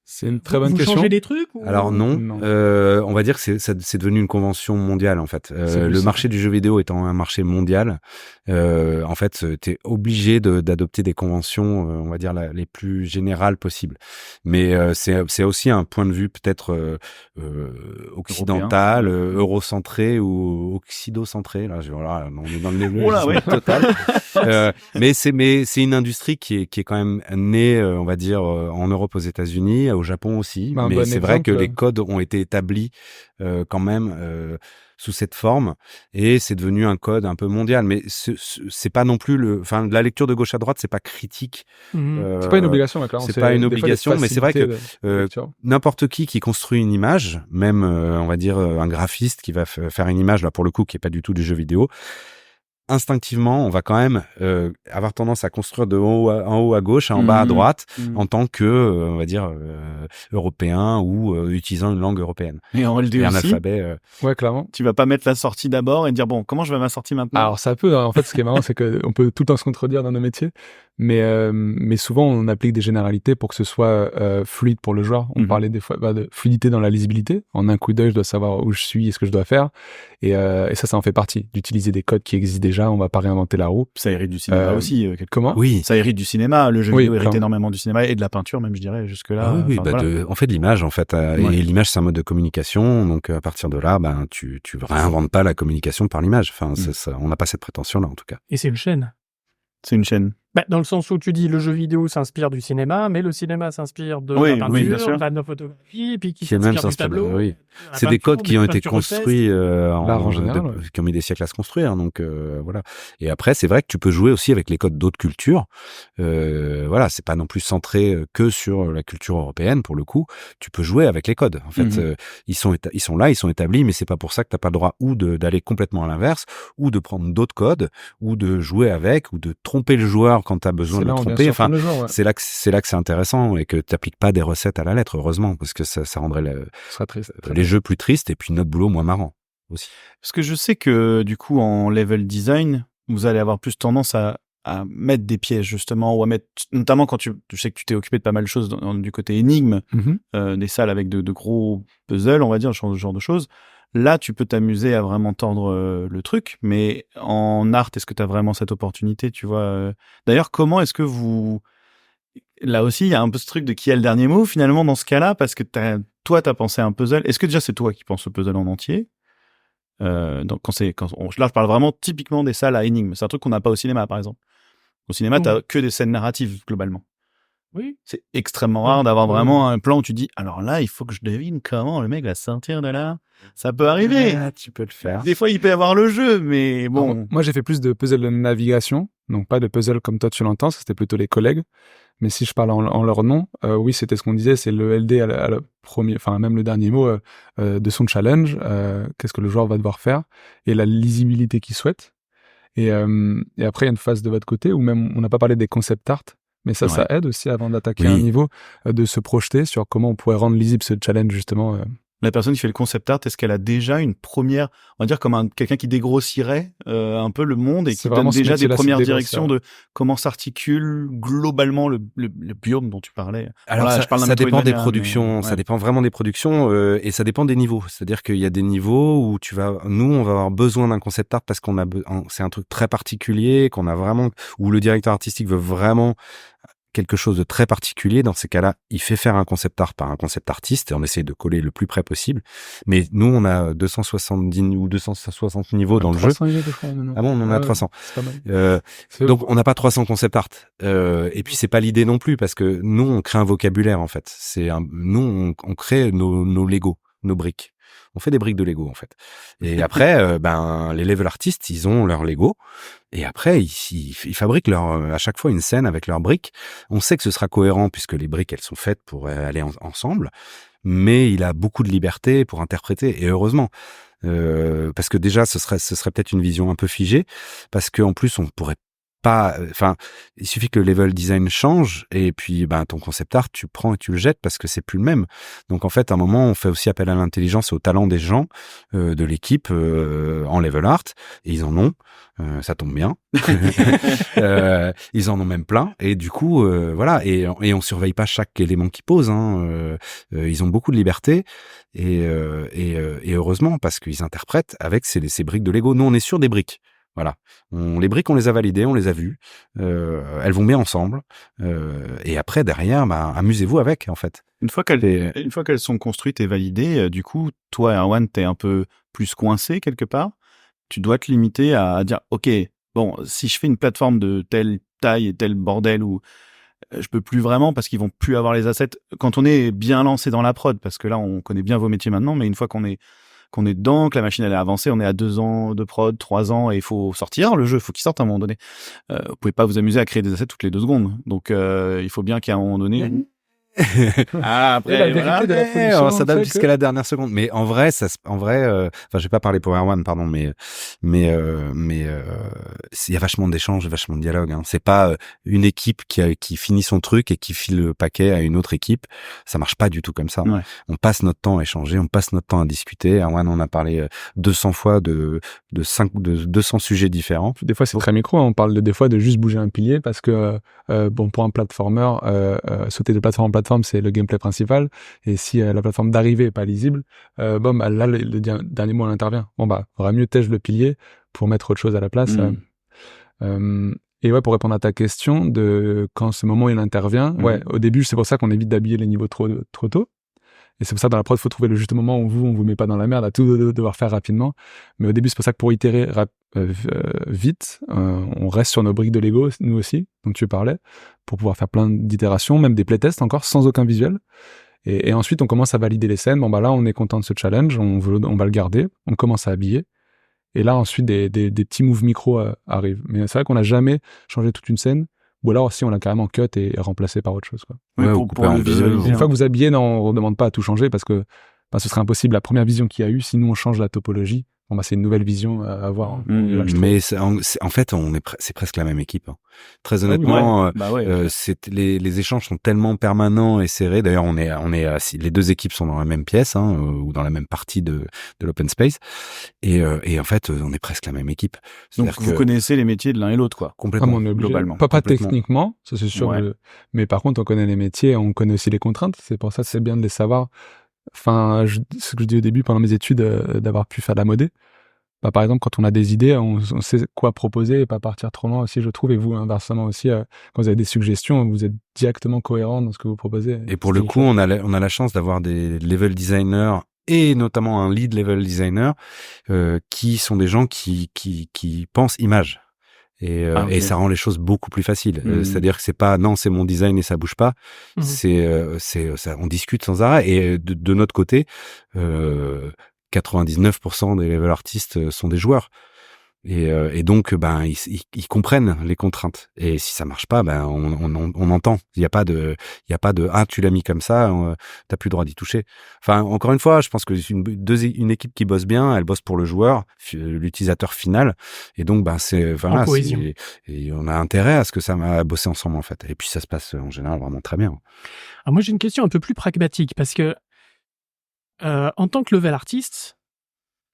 C'est une très bonne question. Vous changez des trucs ou... Alors non. On va dire que c'est devenu une convention mondiale en fait. Le marché du jeu vidéo étant un marché mondial, en fait, t'es obligé d'adopter des conventions, on va dire les plus générales possibles. Mais c'est aussi un point de vue peut-être occidental, eurocentré ou occidocentré. Là, on est dans le néologisme total. Mais c'est une industrie qui est quand même née, on va dire, en Europe, aux États-Unis, au Japon aussi. Mais c'est vrai que les codes ont été établis quand même sous cette forme et c'est devenu un code un peu mondial. Mais c'est pas non plus la lecture de gauche à droite, c'est pas critique. C'est pas une obligation, clairement. C'est pas une obligation, mais c'est vrai que n'importe qui construit une image, même on va dire un graphiste qui va faire une image là pour le coup qui est pas du tout du jeu vidéo. Instinctivement, on va quand même avoir tendance à construire de en haut à gauche, en bas à droite, en tant que, on va dire, européen ou utilisant une langue européenne. Et en LD et aussi. Un alphabet. Ouais, clairement. Tu vas pas mettre la sortie d'abord et dire bon, comment je vais ma sortie maintenant? Alors ça peut. En fait, ce qui est marrant, c'est qu'on peut tout le temps se contredire dans nos métiers, mais souvent on applique des généralités pour que ce soit fluide pour le joueur. On parlait des fois de fluidité dans la lisibilité. En un coup d'œil, je dois savoir où je suis et ce que je dois faire. Et ça en fait partie. D'utiliser des codes qui existent déjà. On va pas réinventer la roue. Ça hérite du cinéma aussi. Comment? Oui. Ça hérite du cinéma. Le jeu vidéo hérite énormément du cinéma et de la peinture, même, je dirais, jusque-là. On fait de l'image, en fait. Et l'image, c'est un mode de communication. Donc, à partir de là, tu réinventes pas la communication par l'image. Enfin, on n'a pas cette prétention-là, en tout cas. Et c'est une chaîne. C'est une chaîne. Dans le sens où tu dis le jeu vidéo s'inspire du cinéma, mais le cinéma s'inspire de la peinture, de la photographie, et puis qui s'inspire du tableau. Oui. C'est des codes qui ont été construits en général, qui ont mis des siècles à se construire. Donc voilà. Et après, c'est vrai que tu peux jouer aussi avec les codes d'autres cultures. Voilà, c'est pas non plus centré que sur la culture européenne pour le coup. Tu peux jouer avec les codes. En fait, ils sont là, ils sont établis, mais c'est pas pour ça que t'as pas le droit ou d'aller complètement à l'inverse, ou de prendre d'autres codes, ou de jouer avec, ou de tromper le joueur alors quand tu as besoin C'est de là le où on vient tromper, surprendre le joueur, ouais. c'est là que c'est intéressant et que tu n'appliques pas des recettes à la lettre, heureusement, parce que ça rendrait Ce sera triste. les jeux plus tristes et puis notre boulot moins marrant aussi. Parce que je sais que du coup en level design, vous allez avoir plus tendance à mettre des pièges justement, ou à mettre, notamment quand je sais que tu t'es occupé de pas mal de choses du côté énigme, des salles avec de gros puzzles, on va dire, ce genre de choses. Là, tu peux t'amuser à vraiment tordre le truc, mais en art, est-ce que tu as vraiment cette opportunité, tu vois D'ailleurs, comment est-ce que vous... Là aussi, il y a un peu ce truc de qui a le dernier mot, finalement, dans ce cas-là, parce que toi, t'as pensé à un puzzle. Est-ce que déjà, c'est toi qui penses au puzzle en entier donc là, je parle vraiment typiquement des salles à énigmes. C'est un truc qu'on n'a pas au cinéma, par exemple. Au cinéma, t'as que des scènes narratives, globalement. Oui. C'est extrêmement rare d'avoir vraiment un plan où tu dis, alors là, il faut que je devine comment le mec va sortir de là. Ça peut arriver. Tu peux le faire. Des fois, il peut y avoir le jeu, mais bon. Alors, moi, j'ai fait plus de puzzles de navigation, donc pas de puzzles comme toi tu l'entends, c'était plutôt les collègues. Mais si je parle en leur nom, oui, c'était ce qu'on disait, c'est le LD à la premier, enfin même le dernier mot de son challenge, qu'est-ce que le joueur va devoir faire, et la lisibilité qu'il souhaite. Et après, il y a une phase de votre côté où même, on n'a pas parlé des concept art, mais ça aide aussi avant d'attaquer un niveau, de se projeter sur comment on pourrait rendre lisible ce challenge, justement. La personne qui fait le concept art, est-ce qu'elle a déjà une première, on va dire comme quelqu'un qui dégrossirait un peu le monde et qui donne déjà des premières directions de comment s'articule globalement le biome dont tu parlais. Alors voilà, ça dépend des productions, ça dépend vraiment des productions et ça dépend des niveaux. C'est-à-dire qu'il y a des niveaux où on va avoir besoin d'un concept art parce c'est un truc très particulier qu'on a vraiment, où le directeur artistique veut vraiment quelque chose de très particulier. Dans ces cas-là, il fait faire un concept art par un concept artiste et on essaie de coller le plus près possible. Mais nous, on a 270 ou 260 niveaux dans le jeu. Niveaux, je crois, maintenant. Ah bon, on en a 300. C'est pas mal. Donc, on n'a pas 300 concept art. Et puis, c'est pas l'idée non plus parce que nous, on crée un vocabulaire, en fait. Nous, on crée nos Lego, nos briques. On fait des briques de Lego, en fait. Et après, les level artistes, ils ont leur Lego. Et après, ils fabriquent à chaque fois une scène avec leurs briques. On sait que ce sera cohérent puisque les briques, elles sont faites pour aller ensemble. Mais il a beaucoup de liberté pour interpréter. Et heureusement. Parce que déjà, ce serait peut-être une vision un peu figée. Parce qu'en plus, on pourrait pas, il suffit que le level design change et puis ton concept art tu prends et tu le jettes parce que c'est plus le même. Donc en fait à un moment on fait aussi appel à l'intelligence et au talent des gens de l'équipe en level art et ils en ont, ça tombe bien. Ils en ont même plein et du coup voilà et on surveille pas chaque élément qu'ils posent. Ils ont beaucoup de liberté et heureusement parce qu'ils interprètent avec ces briques de Lego. Nous on est sur des briques. Voilà. Les briques, on les a validées, on les a vues. Elles vont bien ensemble. Et après, derrière, amusez-vous avec, en fait. Une fois qu'elles sont construites et validées, du coup, toi, Erwan, t'es un peu plus coincé quelque part. Tu dois te limiter à dire, OK, bon, si je fais une plateforme de telle taille et tel bordel où je peux plus vraiment parce qu'ils vont plus avoir les assets. Quand on est bien lancé dans la prod, parce que là, on connaît bien vos métiers maintenant, mais une fois qu'on est dedans, que la machine elle est avancée, on est à 2 ans de prod, 3 ans, et il faut sortir le jeu, il faut qu'il sorte à un moment donné. Vous pouvez pas vous amuser à créer des assets toutes les 2 secondes. Donc il faut bien qu'à un moment donné... après, on s'adapte jusqu'à la dernière seconde. Mais en vrai, je vais pas parler pour Erwan, pardon, mais il y a vachement d'échanges, vachement de dialogue. C'est pas une équipe qui finit son truc et qui file le paquet à une autre équipe. Ça marche pas du tout comme ça. Ouais. On passe notre temps à échanger, on passe notre temps à discuter. Erwan, on a parlé 200 fois de 200 sujets différents. Des fois, c'est très micro. On parle des fois de juste bouger un pilier parce que pour un platformer, sauter de plateforme en plateforme, c'est le gameplay principal. Et si la plateforme d'arrivée est pas lisible, là, le dernier mot, on intervient. Faudra mieux tèche le pilier pour mettre autre chose à la place. Et ouais, pour répondre à ta question de quand ce moment il intervient, au début, c'est pour ça qu'on évite d'habiller les niveaux trop tôt. Et c'est pour ça que dans la prod, il faut trouver le juste moment où on vous met pas dans la merde à tout devoir faire rapidement. Mais au début, c'est pour ça que pour itérer vite, on reste sur nos briques de Lego, nous aussi, dont tu parlais, pour pouvoir faire plein d'itérations, même des playtests encore, sans aucun visuel. Et ensuite, on commence à valider les scènes. Là, on est content de ce challenge, on va le garder, on commence à habiller. Et là, ensuite, des petits moves micro arrivent. Mais c'est vrai qu'on n'a jamais changé toute une scène. Ou alors, si on l'a carrément cut et remplacé par autre chose, quoi. Pour le visualiser. Une fois que vous habillez, on ne demande pas à tout changer parce que ce serait impossible. La première vision qu'il y a eu, si nous on change la topologie, bon, bah, c'est une nouvelle vision à avoir. Là, je trouve. Mais en fait, c'est presque la même équipe. Hein. Très honnêtement, les échanges sont tellement permanents et serrés. D'ailleurs, les deux équipes sont dans la même pièce ou dans la même partie de l'open space. Et en fait, on est presque la même équipe. Donc, vous connaissez les métiers de l'un et l'autre, quoi. Complètement. Globalement. Pas techniquement, ça c'est sûr. Ouais. Mais par contre, on connaît les métiers, on connaît aussi les contraintes. C'est pour ça que c'est bien de les savoir. Enfin, ce que je dis au début, pendant mes études, d'avoir pu faire de la modé. Bah, par exemple, quand on a des idées, on sait quoi proposer et pas partir trop loin aussi, je trouve. Et vous, inversement aussi, quand vous avez des suggestions, vous êtes directement cohérent dans ce que vous proposez. Et pour le coup, on a la chance d'avoir des level designers et notamment un lead level designer qui sont des gens qui pensent image. Et ça rend les choses beaucoup plus faciles. C'est-à-dire que c'est pas non, c'est mon design et ça bouge pas. C'est ça, on discute sans arrêt. Et de notre côté, 99% des level artistes sont des joueurs. Et donc, ben, ils comprennent les contraintes. Et si ça marche pas, ben, on entend. Il y a pas de, ah, tu l'as mis comme ça, t'as plus le droit d'y toucher. Enfin, encore une fois, je pense que une équipe qui bosse bien, elle bosse pour le joueur, l'utilisateur final. Et donc, ben, voilà, et on a intérêt à ce que ça m'a bossé ensemble, en fait. Et puis, ça se passe en général vraiment très bien. Alors moi, j'ai une question un peu plus pragmatique parce que, en tant que level artiste,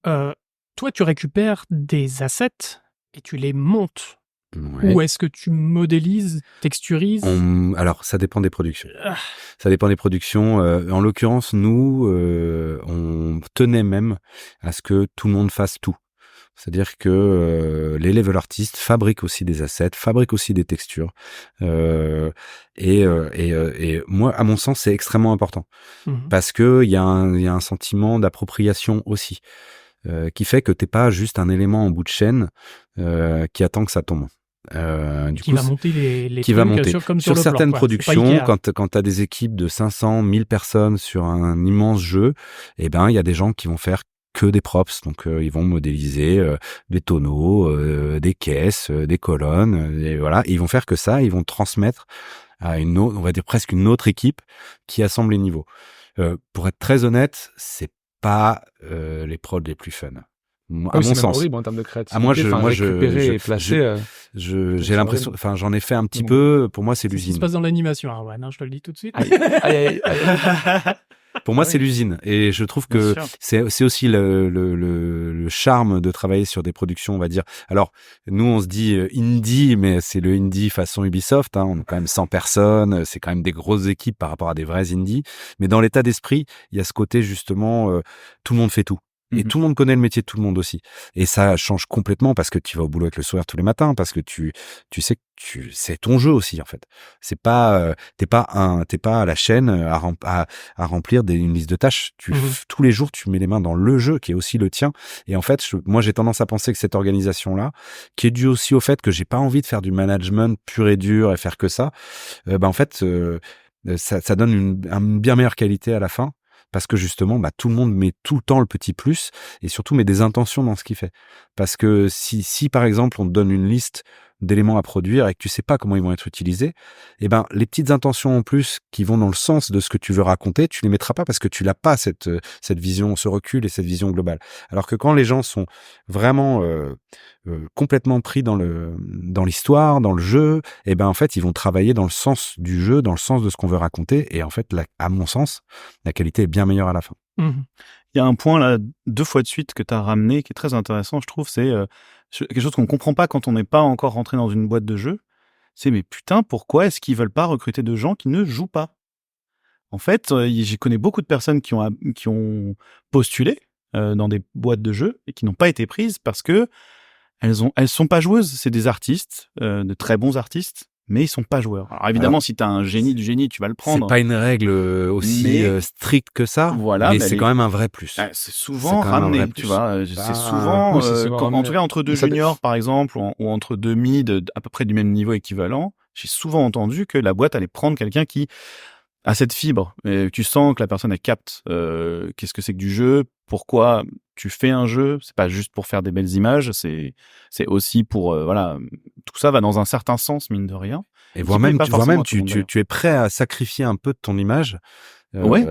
toi, tu récupères des assets et tu les montes. Ouais. Ou est-ce que tu modélises, texturises ? Alors, ça dépend des productions. Ça dépend des productions. En l'occurrence, nous, on tenait même à ce que tout le monde fasse tout. C'est-à-dire que les level artistes fabriquent aussi des assets, fabriquent aussi des textures. Et moi, à mon sens, c'est extrêmement important. Parce que il y a un sentiment d'appropriation aussi. Qui fait que t'es pas juste un élément en bout de chaîne qui attend que ça tombe. Va monter les qui va monter comme sur certaines productions quand t'as des équipes de 500, 1000 personnes sur un immense jeu, eh ben il y a des gens qui vont faire que des props, donc ils vont modéliser des tonneaux, des caisses, des colonnes, et voilà, ils vont faire que ça, ils vont transmettre à on va dire presque une autre équipe qui assemble les niveaux. Pour être très honnête, c'est pas les prods les plus fun. À mon sens, horrible en termes de créativité. Moi, récupérer et placer. J'ai l'impression, enfin, j'en ai fait un petit peu. Pour moi, c'est l'usine. Ça se passe dans l'animation. Ah ouais, non, je te le dis tout de suite. Aïe. Pour moi, c'est l'usine, et je trouve que c'est aussi le charme de travailler sur des productions, on va dire. Alors, nous, on se dit indie, mais c'est le indie façon Ubisoft. Hein, on est quand même 100 personnes, c'est quand même des grosses équipes par rapport à des vrais indies. Mais dans l'état d'esprit, il y a ce côté justement, tout le monde fait tout. Et tout le monde connaît le métier de tout le monde aussi. Et ça change complètement parce que tu vas au boulot avec le sourire tous les matins, parce que tu sais que c'est ton jeu aussi, en fait. C'est pas, t'es pas à la chaîne à remplir une liste de tâches. Tous les jours, tu mets les mains dans le jeu qui est aussi le tien. Et en fait, moi, j'ai tendance à penser que cette organisation-là, qui est due aussi au fait que j'ai pas envie de faire du management pur et dur et faire que ça, en fait, ça donne une bien meilleure qualité à la fin. Parce que justement, tout le monde met tout le temps le petit plus et surtout met des intentions dans ce qu'il fait. Parce que si par exemple on te donne une liste d'éléments à produire et que tu sais pas comment ils vont être utilisés, eh ben les petites intentions en plus qui vont dans le sens de ce que tu veux raconter, tu les mettras pas parce que tu l'as pas cette vision, ce recul et cette vision globale. Alors que quand les gens sont vraiment complètement pris dans l'histoire, dans le jeu, et ben en fait ils vont travailler dans le sens du jeu, dans le sens de ce qu'on veut raconter, et en fait à mon sens la qualité est bien meilleure à la fin. Il y a un point là 2 fois de suite que tu as ramené qui est très intéressant, je trouve, c'est quelque chose qu'on comprend pas quand on n'est pas encore rentré dans une boîte de jeu. C'est mais putain, pourquoi est-ce qu'ils veulent pas recruter de gens qui ne jouent pas? En fait, j'y connais beaucoup de personnes qui ont postulé dans des boîtes de jeux et qui n'ont pas été prises parce que elles sont pas joueuses. C'est des artistes, de très bons artistes, mais ils sont pas joueurs. Alors évidemment, si t'as un génie du génie, tu vas le prendre. C'est pas une règle aussi stricte que ça. Voilà, mais c'est quand même un vrai plus. C'est souvent ramené, tu vois. C'est souvent, en tout cas, entre deux juniors, par exemple, ou entre deux mid à peu près du même niveau équivalent, j'ai souvent entendu que la boîte allait prendre quelqu'un qui a cette fibre. Et tu sens que la personne, elle capte qu'est-ce que c'est que du jeu, pourquoi tu fais un jeu, c'est pas juste pour faire des belles images, c'est aussi pour voilà, tout ça va dans un certain sens mine de rien. Et tu es prêt à sacrifier un peu de ton image Ouais.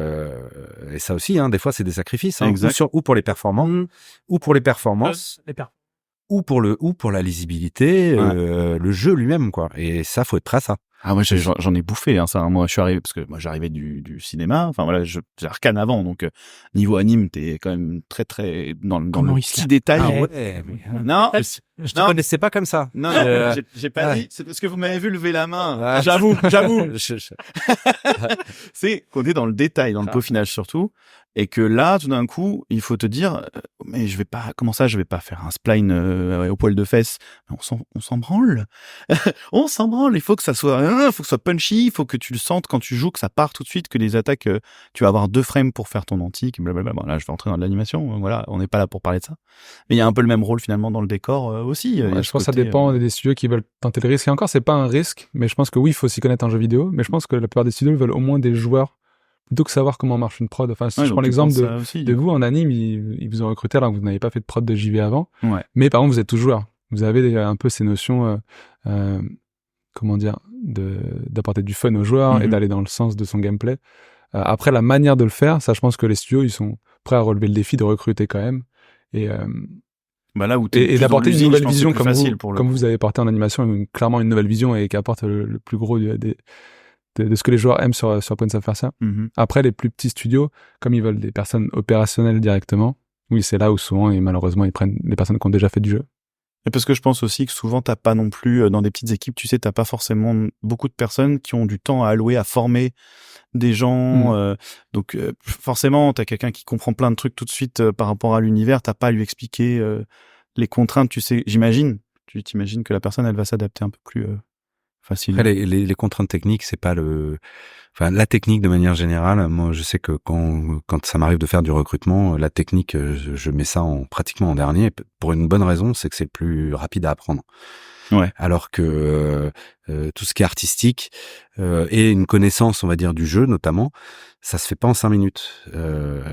Et ça aussi, des fois, c'est des sacrifices. Exact. Ou pour les performances, ou pour les performances, ou pour la lisibilité, le jeu lui-même, quoi. Et ça, faut être prêt à ça. Ah, moi, j'en ai bouffé, ça. Moi, je suis arrivé, parce que moi, j'arrivais du cinéma. Enfin, voilà, j'ai Arcane avant. Donc, niveau anime, t'es quand même très, très dans le petit détail. Ah ouais. Non. Je te connaissais pas comme ça. Non, j'ai pas dit. C'est parce que vous m'avez vu lever la main. Ah. J'avoue. C'est qu'on est dans le détail, dans le peaufinage surtout. Et que là, tout d'un coup, il faut te dire, mais je vais pas faire un spline au poil de fesse. On s'en branle. On s'en branle. Il faut que ça soit punchy. Il faut que tu le sentes quand tu joues, que ça part tout de suite, que les attaques, tu vas avoir 2 frames pour faire ton antique, blablabla. Bon, là, je vais entrer dans de l'animation. Voilà, on n'est pas là pour parler de ça. Mais il y a un peu le même rôle finalement dans le décor aussi. Ouais, je pense que ça dépend des studios qui veulent tenter le risque. Et encore, c'est pas un risque, mais je pense que oui, il faut s'y connaître en jeu vidéo. Mais je pense que la plupart des studios veulent au moins des joueurs plutôt que savoir comment marche une prod. Enfin, si je prends l'exemple de vous en anime, ils vous ont recruté alors que vous n'avez pas fait de prod de JV avant. Ouais. Mais par contre, vous êtes tous joueurs. Vous avez un peu ces notions, d'apporter du fun aux joueurs et d'aller dans le sens de son gameplay. Après, la manière de le faire, ça, je pense que les studios, ils sont prêts à relever le défi de recruter quand même. Et là où et d'apporter une nouvelle vision comme vous avez apporté en animation, clairement une nouvelle vision et qui apporte le plus gros de ce que les joueurs aiment sur Prince of Persia. Après, les plus petits studios, comme ils veulent des personnes opérationnelles directement, oui, c'est là où souvent, et malheureusement, ils prennent des personnes qui ont déjà fait du jeu. Et parce que je pense aussi que souvent, t'as pas non plus, dans des petites équipes, tu sais, t'as pas forcément beaucoup de personnes qui ont du temps à allouer à former des gens. Donc, forcément, t'as quelqu'un qui comprend plein de trucs tout de suite par rapport à l'univers. T'as pas à lui expliquer les contraintes, tu sais. Tu t'imagines que la personne, elle va s'adapter un peu plus facilement. Après, les contraintes techniques, c'est pas la technique de manière générale. Moi, je sais que quand ça m'arrive de faire du recrutement, la technique, je mets ça pratiquement en dernier. Pour une bonne raison, c'est que c'est plus rapide à apprendre. Ouais. Alors que tout ce qui est artistique et une connaissance, on va dire, du jeu notamment, ça se fait pas en 5 minutes.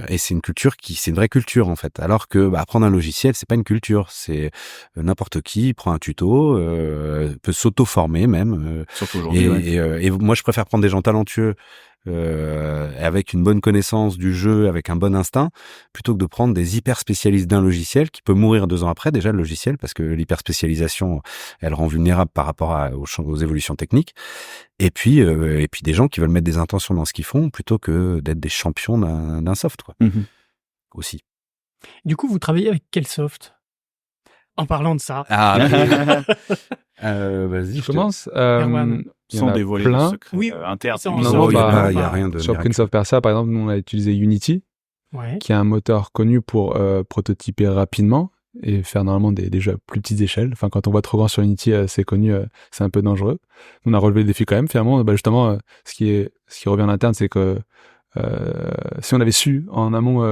Et c'est c'est une vraie culture en fait. Alors que apprendre un logiciel, c'est pas une culture. C'est n'importe qui prend un tuto, peut s'auto-former même. Surtout aujourd'hui. Et moi, je préfère prendre des gens talentueux. Avec une bonne connaissance du jeu, avec un bon instinct, plutôt que de prendre des hyper spécialistes d'un logiciel qui peut mourir 2 ans après déjà le logiciel, parce que l'hyper spécialisation elle rend vulnérable par rapport aux évolutions techniques. Et puis des gens qui veulent mettre des intentions dans ce qu'ils font plutôt que d'être des champions d'un soft, quoi. Aussi. Du coup, vous travaillez avec quel soft? En parlant de ça. Ah, vas-y, je commence. Sans dévoiler le secret interne. Non, il y a rien de sur Prince of Persia, par exemple, nous on a utilisé Unity, qui est un moteur connu pour prototyper rapidement et faire normalement des jeux à plus petites échelles. Enfin, quand on voit trop grand sur Unity, c'est connu, c'est un peu dangereux. On a relevé le défi quand même. Finalement, justement, ce qui revient en interne, c'est que si on avait su en amont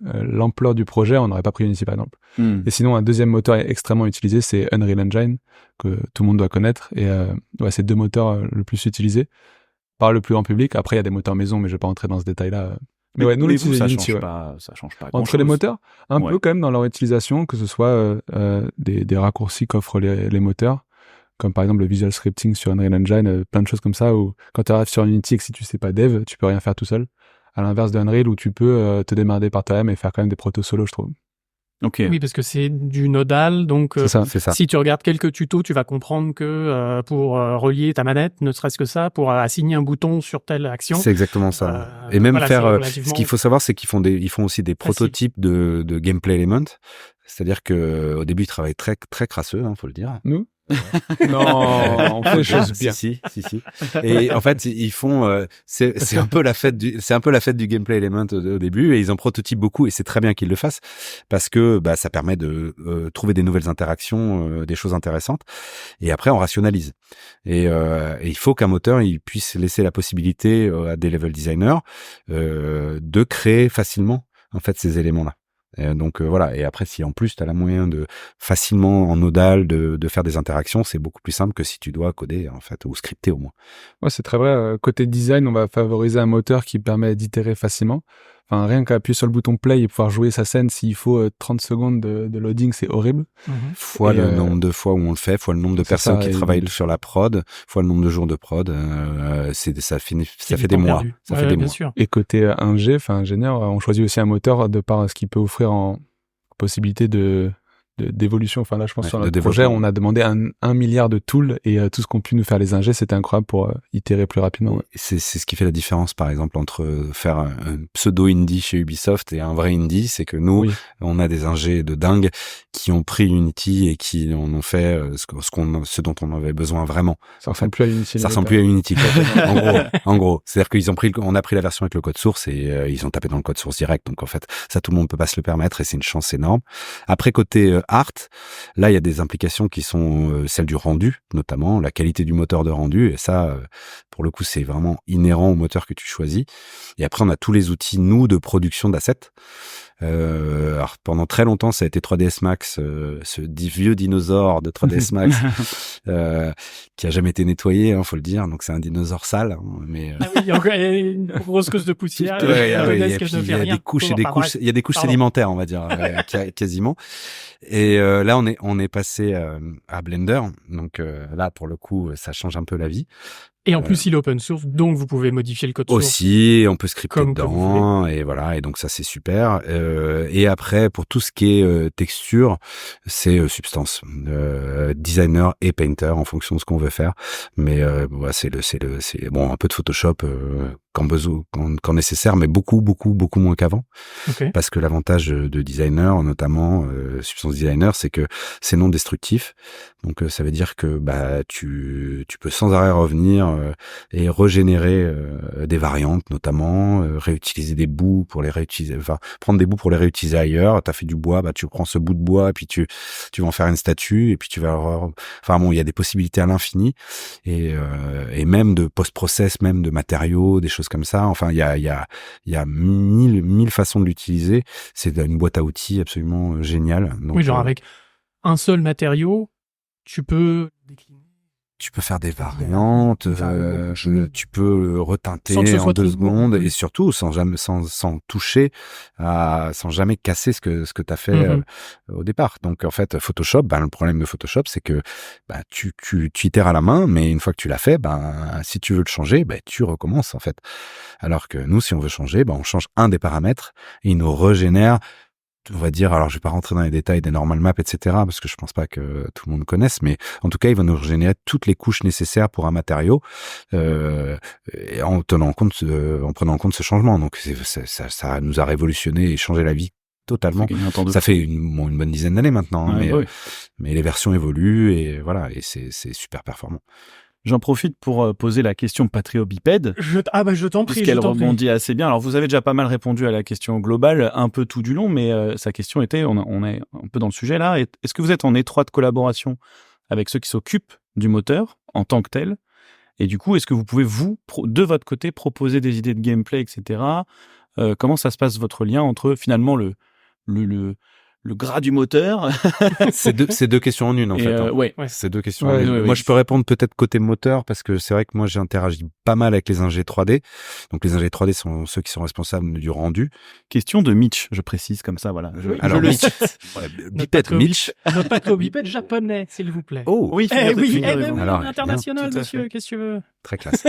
l'ampleur du projet, on n'aurait pas pris Unity par exemple. Et sinon, un deuxième moteur extrêmement utilisé, c'est Unreal Engine, que tout le monde doit connaître. Et c'est 2 moteurs le plus utilisés par le plus grand public. Après, il y a des moteurs maison, mais je vais pas entrer dans ce détail-là. Mais nous, ça Unity, change pas. Entre les moteurs, un peu quand même dans leur utilisation, que ce soit des raccourcis qu'offrent les moteurs, comme par exemple le visual scripting sur Unreal Engine, plein de choses comme ça, où quand tu arrives sur Unity et que si tu sais pas dev, tu peux rien faire tout seul. À l'inverse d'Unreal où tu peux te démerder par toi-même et faire quand même des protos solo, je trouve. Okay. Oui, parce que c'est du nodal, donc c'est ça. Si tu regardes quelques tutos, tu vas comprendre que pour relier ta manette, ne serait-ce que ça, pour assigner un bouton sur telle action. C'est exactement ça. Et même ce qu'il faut savoir, c'est qu'ils font aussi des prototypes de gameplay element. C'est-à-dire que au début, ils travaillent très très crasseux, faut le dire. Nous non, on fait les choses bien. Si. Et en fait, ils font, c'est un peu la fête du gameplay element au début, et ils en prototypent beaucoup, et c'est très bien qu'ils le fassent parce que ça permet de trouver des nouvelles interactions, des choses intéressantes, et après on rationalise. Et il faut qu'un moteur il puisse laisser la possibilité à des level designers de créer facilement en fait ces éléments-là. Donc voilà, et après si en plus tu as la moyen de facilement en nodal de faire des interactions, c'est beaucoup plus simple que si tu dois coder en fait ou scripter au moins. Ouais, c'est très vrai. Côté design, on va favoriser un moteur qui permet d'itérer facilement. Enfin, rien qu'à appuyer sur le bouton play et pouvoir jouer sa scène, s'il faut 30 secondes de loading, c'est horrible. Fois le nombre de fois où on le fait, fois le nombre de personnes qui travaillent sur la prod, fois le nombre de jours de prod, ça fait des mois. Ça fait des mois. Sûr. Et côté ingénieur, on choisit aussi un moteur de par ce qu'il peut offrir en possibilité d'évolution. Enfin là, je pense sur notre projet, on a demandé 1 milliard de tools et tout ce qu'ont pu nous faire les ingés, c'était incroyable pour itérer plus rapidement. Ouais. C'est ce qui fait la différence, par exemple, entre faire un pseudo indie chez Ubisoft et un vrai indie, c'est que nous, on a des ingés de dingue qui ont pris Unity et qui en ont fait ce dont on avait besoin vraiment. Ça ressemble plus à Unity. Ça ressemble plus à Unity. En gros, c'est-à-dire on a pris la version avec le code source et ils ont tapé dans le code source direct. Donc en fait, ça tout le monde peut pas se le permettre et c'est une chance énorme. Après côté art, là il y a des implications qui sont celles du rendu, notamment la qualité du moteur de rendu, et ça pour le coup c'est vraiment inhérent au moteur que tu choisis. Et après on a tous les outils nous de production d'assets. Alors pendant très longtemps ça a été 3ds Max, ce vieux dinosaure de 3ds Max qui a jamais été nettoyé, faut le dire, donc c'est un dinosaure sale, mais oui, il y a encore une grosse cause de poussière. Il y a des couches sédimentaires, on va dire, quasiment. Et là on est passé à Blender, donc là pour le coup ça change un peu la vie. Et en plus, il est open source, donc vous pouvez modifier le code source. Aussi, on peut scripter dedans, et voilà, et donc ça c'est super. Et après, pour tout ce qui est texture, c'est Substance, Designer et Painter en fonction de ce qu'on veut faire. Mais voilà, c'est bon, un peu de Photoshop quand nécessaire, mais beaucoup moins qu'avant. Okay. Parce que l'avantage de Designer, notamment Substance Designer, c'est que c'est non destructif. Donc ça veut dire que tu peux sans arrêt revenir et régénérer des variantes, notamment réutiliser des bouts pour les réutiliser, enfin prendre des bouts pour les réutiliser ailleurs. T'as fait du bois, tu prends ce bout de bois et puis tu vas en faire une statue et puis tu vas enfin bon, il y a des possibilités à l'infini et même de post-process, même de matériaux, des choses comme ça. Enfin il y a mille façons de l'utiliser. C'est une boîte à outils absolument géniale. Donc, oui, genre avec un seul matériau, tu peux décliner. Tu peux faire des variantes, tu peux reteinter en 2 secondes et surtout sans toucher, sans jamais casser ce que t'as fait au départ. Donc en fait, Photoshop, le problème de Photoshop, c'est que tu itères à la main, mais une fois que tu l'as fait, si tu veux le changer, tu recommences en fait. Alors que nous, si on veut changer, on change un des paramètres et il nous régénère. On va dire, alors je vais pas rentrer dans les détails des normal maps, etc., parce que je pense pas que tout le monde connaisse, mais en tout cas, il va nous régénérer toutes les couches nécessaires pour un matériau, et en prenant en compte ce changement. Donc ça nous a révolutionné et changé la vie totalement. Ça fait une bonne dizaine d'années maintenant, mais les versions évoluent et voilà, et c'est super performant. J'en profite pour poser la question patriobipède. Je t'en prie. Puisqu'elle rebondit assez bien. Alors, vous avez déjà pas mal répondu à la question globale, un peu tout du long, mais sa question était, on est un peu dans le sujet là, est-ce que vous êtes en étroite collaboration avec ceux qui s'occupent du moteur en tant que tel? Et du coup, est-ce que vous pouvez, de votre côté, proposer des idées de gameplay, etc. Comment ça se passe, votre lien entre, finalement, le gras du moteur? C'est deux questions en une, en fait. Ouais. C'est deux questions en une. Moi, je peux répondre peut-être côté moteur, parce que c'est vrai que moi, j'ai interagi pas mal avec les ingés 3D. Donc, les ingés 3D sont ceux qui sont responsables du rendu. Question de Mitch, je précise comme ça, voilà. Alors, Mitch. Bipède, Mitch. Notre patro-bipède japonais, s'il vous plaît. Oh! Oui, alors, international, monsieur, qu'est-ce que tu veux? Très classe.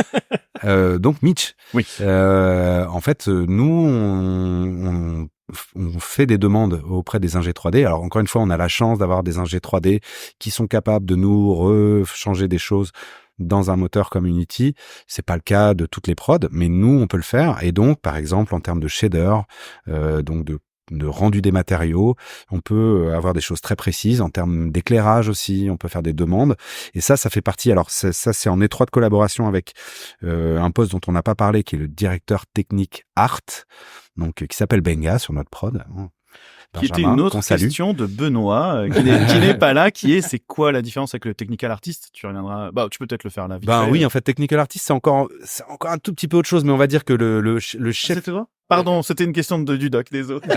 Donc, Mitch. Oui. En fait, nous, on fait des demandes auprès des ingés 3D. Alors, encore une fois, on a la chance d'avoir des ingés 3D qui sont capables de nous rechanger des choses dans un moteur comme Unity. C'est pas le cas de toutes les prods, mais nous, on peut le faire. Et donc, par exemple, en termes de shader, donc de rendu des matériaux, on peut avoir des choses très précises en termes d'éclairage aussi, on peut faire des demandes et ça fait partie, alors ça c'est en étroite collaboration avec un poste dont on n'a pas parlé qui est le directeur technique art, donc qui s'appelle Benga sur notre prod. Qui était une autre question de Benoît, qui n'est pas là, c'est quoi la différence avec le technical artist? Tu reviendras, tu peux peut-être le faire là. Oui, en fait, technical artist, c'est encore un tout petit peu autre chose, mais on va dire que le chef. C'était toi? Pardon, c'était une question du doc, désolé.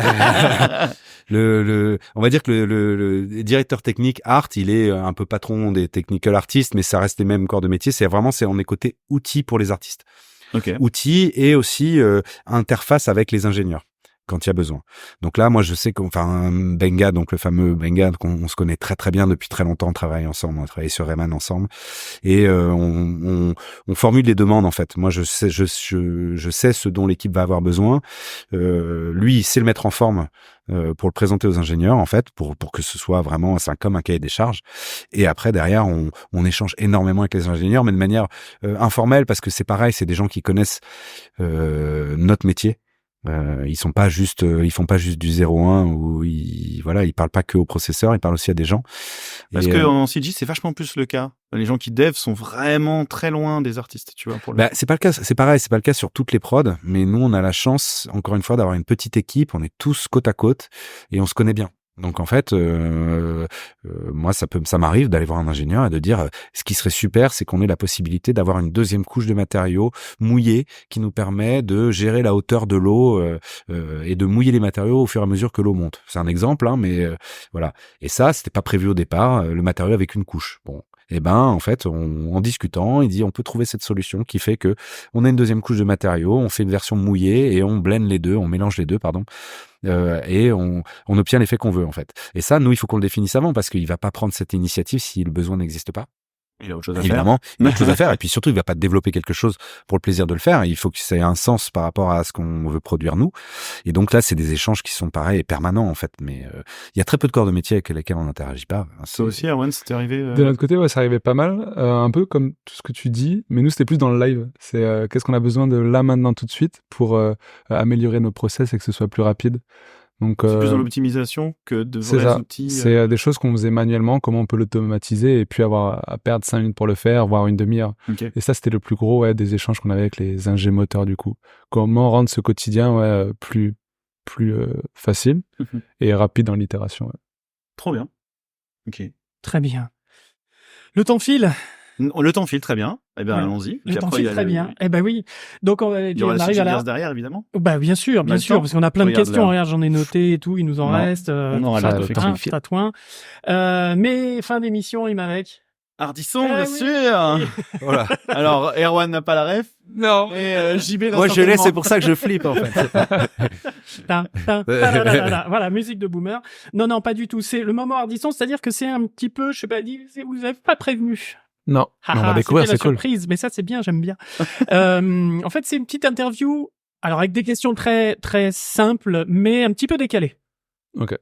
On va dire que le directeur technique art, il est un peu patron des technical artists, mais ça reste les mêmes corps de métier. On est côté outils pour les artistes. Okay. Outils et aussi interface avec les ingénieurs. quand il y a besoin. Donc là, moi, je sais Benga, donc le fameux Benga, on se connaît très très bien depuis très longtemps, on travaille ensemble, on travaille sur Rayman ensemble, et on formule les demandes en fait. Moi, je sais ce dont l'équipe va avoir besoin. Lui, il sait le mettre en forme pour le présenter aux ingénieurs en fait, pour que ce soit vraiment comme un cahier des charges. Et après derrière, on échange énormément avec les ingénieurs, mais de manière informelle, parce que c'est pareil, c'est des gens qui connaissent notre métier. Ils font pas juste du 0-1 où ils parlent pas que au processeur, ils parlent aussi à des gens. Parce que en CG, c'est vachement plus le cas. Les gens qui dev sont vraiment très loin des artistes, tu vois. C'est pas le cas, c'est pareil, c'est pas le cas sur toutes les prods, mais nous on a la chance, encore une fois, d'avoir une petite équipe, on est tous côte à côte et on se connaît bien. Donc en fait, moi ça m'arrive d'aller voir un ingénieur et de dire ce qui serait super, c'est qu'on ait la possibilité d'avoir une deuxième couche de matériaux mouillés qui nous permet de gérer la hauteur de l'eau et de mouiller les matériaux au fur et à mesure que l'eau monte. C'est un exemple, hein, mais voilà. Et ça, c'était pas prévu au départ, le matériau avec une couche. Bon. Et en fait, en discutant, il dit on peut trouver cette solution qui fait que on a une deuxième couche de matériaux, on fait une version mouillée et on blende les deux, on mélange les deux, et on obtient l'effet qu'on veut en fait. Et ça, nous, il faut qu'on le définisse avant parce qu'il va pas prendre cette initiative si le besoin n'existe pas. Il a autre chose à Évidemment, il a autre chose à faire. Et puis surtout, il va pas développer quelque chose pour le plaisir de le faire. Il faut que ça ait un sens par rapport à ce qu'on veut produire nous. Et donc là, c'est des échanges qui sont pareils et permanents en fait. Mais il y a très peu de corps de métier avec lesquels on n'interagit pas. Ça aussi, Erwan, c'était arrivé. De notre côté, ouais, ça arrivait pas mal, un peu comme tout ce que tu dis. Mais nous, c'était plus dans le live. C'est qu'est-ce qu'on a besoin de là maintenant tout de suite pour améliorer nos process et que ce soit plus rapide. Donc, c'est plus dans l'optimisation que de vrais outils. C'est des choses qu'on faisait manuellement, comment on peut l'automatiser et puis avoir à perdre 5 minutes pour le faire, voire une demi-heure. Okay. Et ça, c'était le plus gros des échanges qu'on avait avec les ingé-moteurs du coup. Comment rendre ce quotidien plus facile et rapide dans l'itération. Trop bien. Ok. Très bien. Le temps file. Le temps file très bien. Eh bien, allons-y. Le temps file très bien. Eh ben oui. Donc, on arrive à la... derrière, évidemment. Bah, bien sûr, parce qu'on a plein de questions. Regarde, j'en ai noté et tout. Il nous en reste. On aura le tatouin. Mais fin d'émission, rime avec. Ardisson, bien sûr. Voilà. Alors, Erwan n'a pas la ref. Non. Et JB moi, je l'ai, c'est pour ça que je flippe, en fait. Voilà, musique de boomer. Non, pas du tout. C'est le moment Ardisson, c'est-à-dire que c'est un petit peu, je sais pas, vous avez pas prévenu. Non, on va découvrir, c'est cool. Surprise, mais ça c'est bien, j'aime bien. En fait, c'est une petite interview, alors avec des questions très très simples, mais un petit peu décalées. Ok.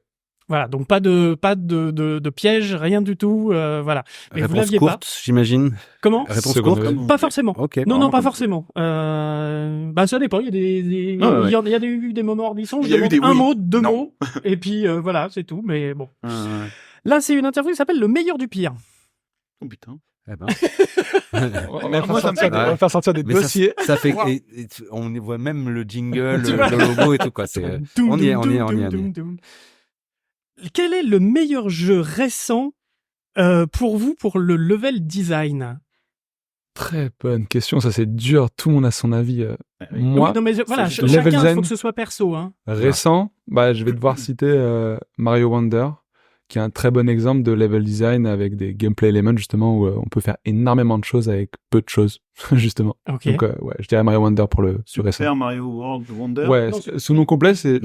Voilà, donc pas de piège, rien du tout, voilà. Mais réponse vous l'aviez courte, pas. j'imagine. Comment? Réponse courte. Pas forcément. Ok. Non, pas forcément. Ça dépend. Il y a eu des moments Ardisson. Il y a eu un mot, deux mots, et puis voilà, c'est tout. Mais bon. Là, c'est une interview qui s'appelle Le meilleur du pire. Oh putain. Eh ben. On va faire sortir des dossiers. Ça fait, on voit même le jingle, le logo et tout, quoi. On y est. Quel est le meilleur jeu récent, pour vous, pour le level design? Très bonne question. Ça, c'est dur. Tout le monde a son avis. Moi, oui, non, mais voilà, chacun, il faut que ce soit perso, hein. Récent, je vais devoir citer Mario Wonder, qui est un très bon exemple de level design avec des gameplay elements, justement, où on peut faire énormément de choses avec peu de choses, justement. Okay. Donc, je dirais Mario Wonder pour le sur récent. Super Mario World Wonder. Ouais, son nom complet, c'est...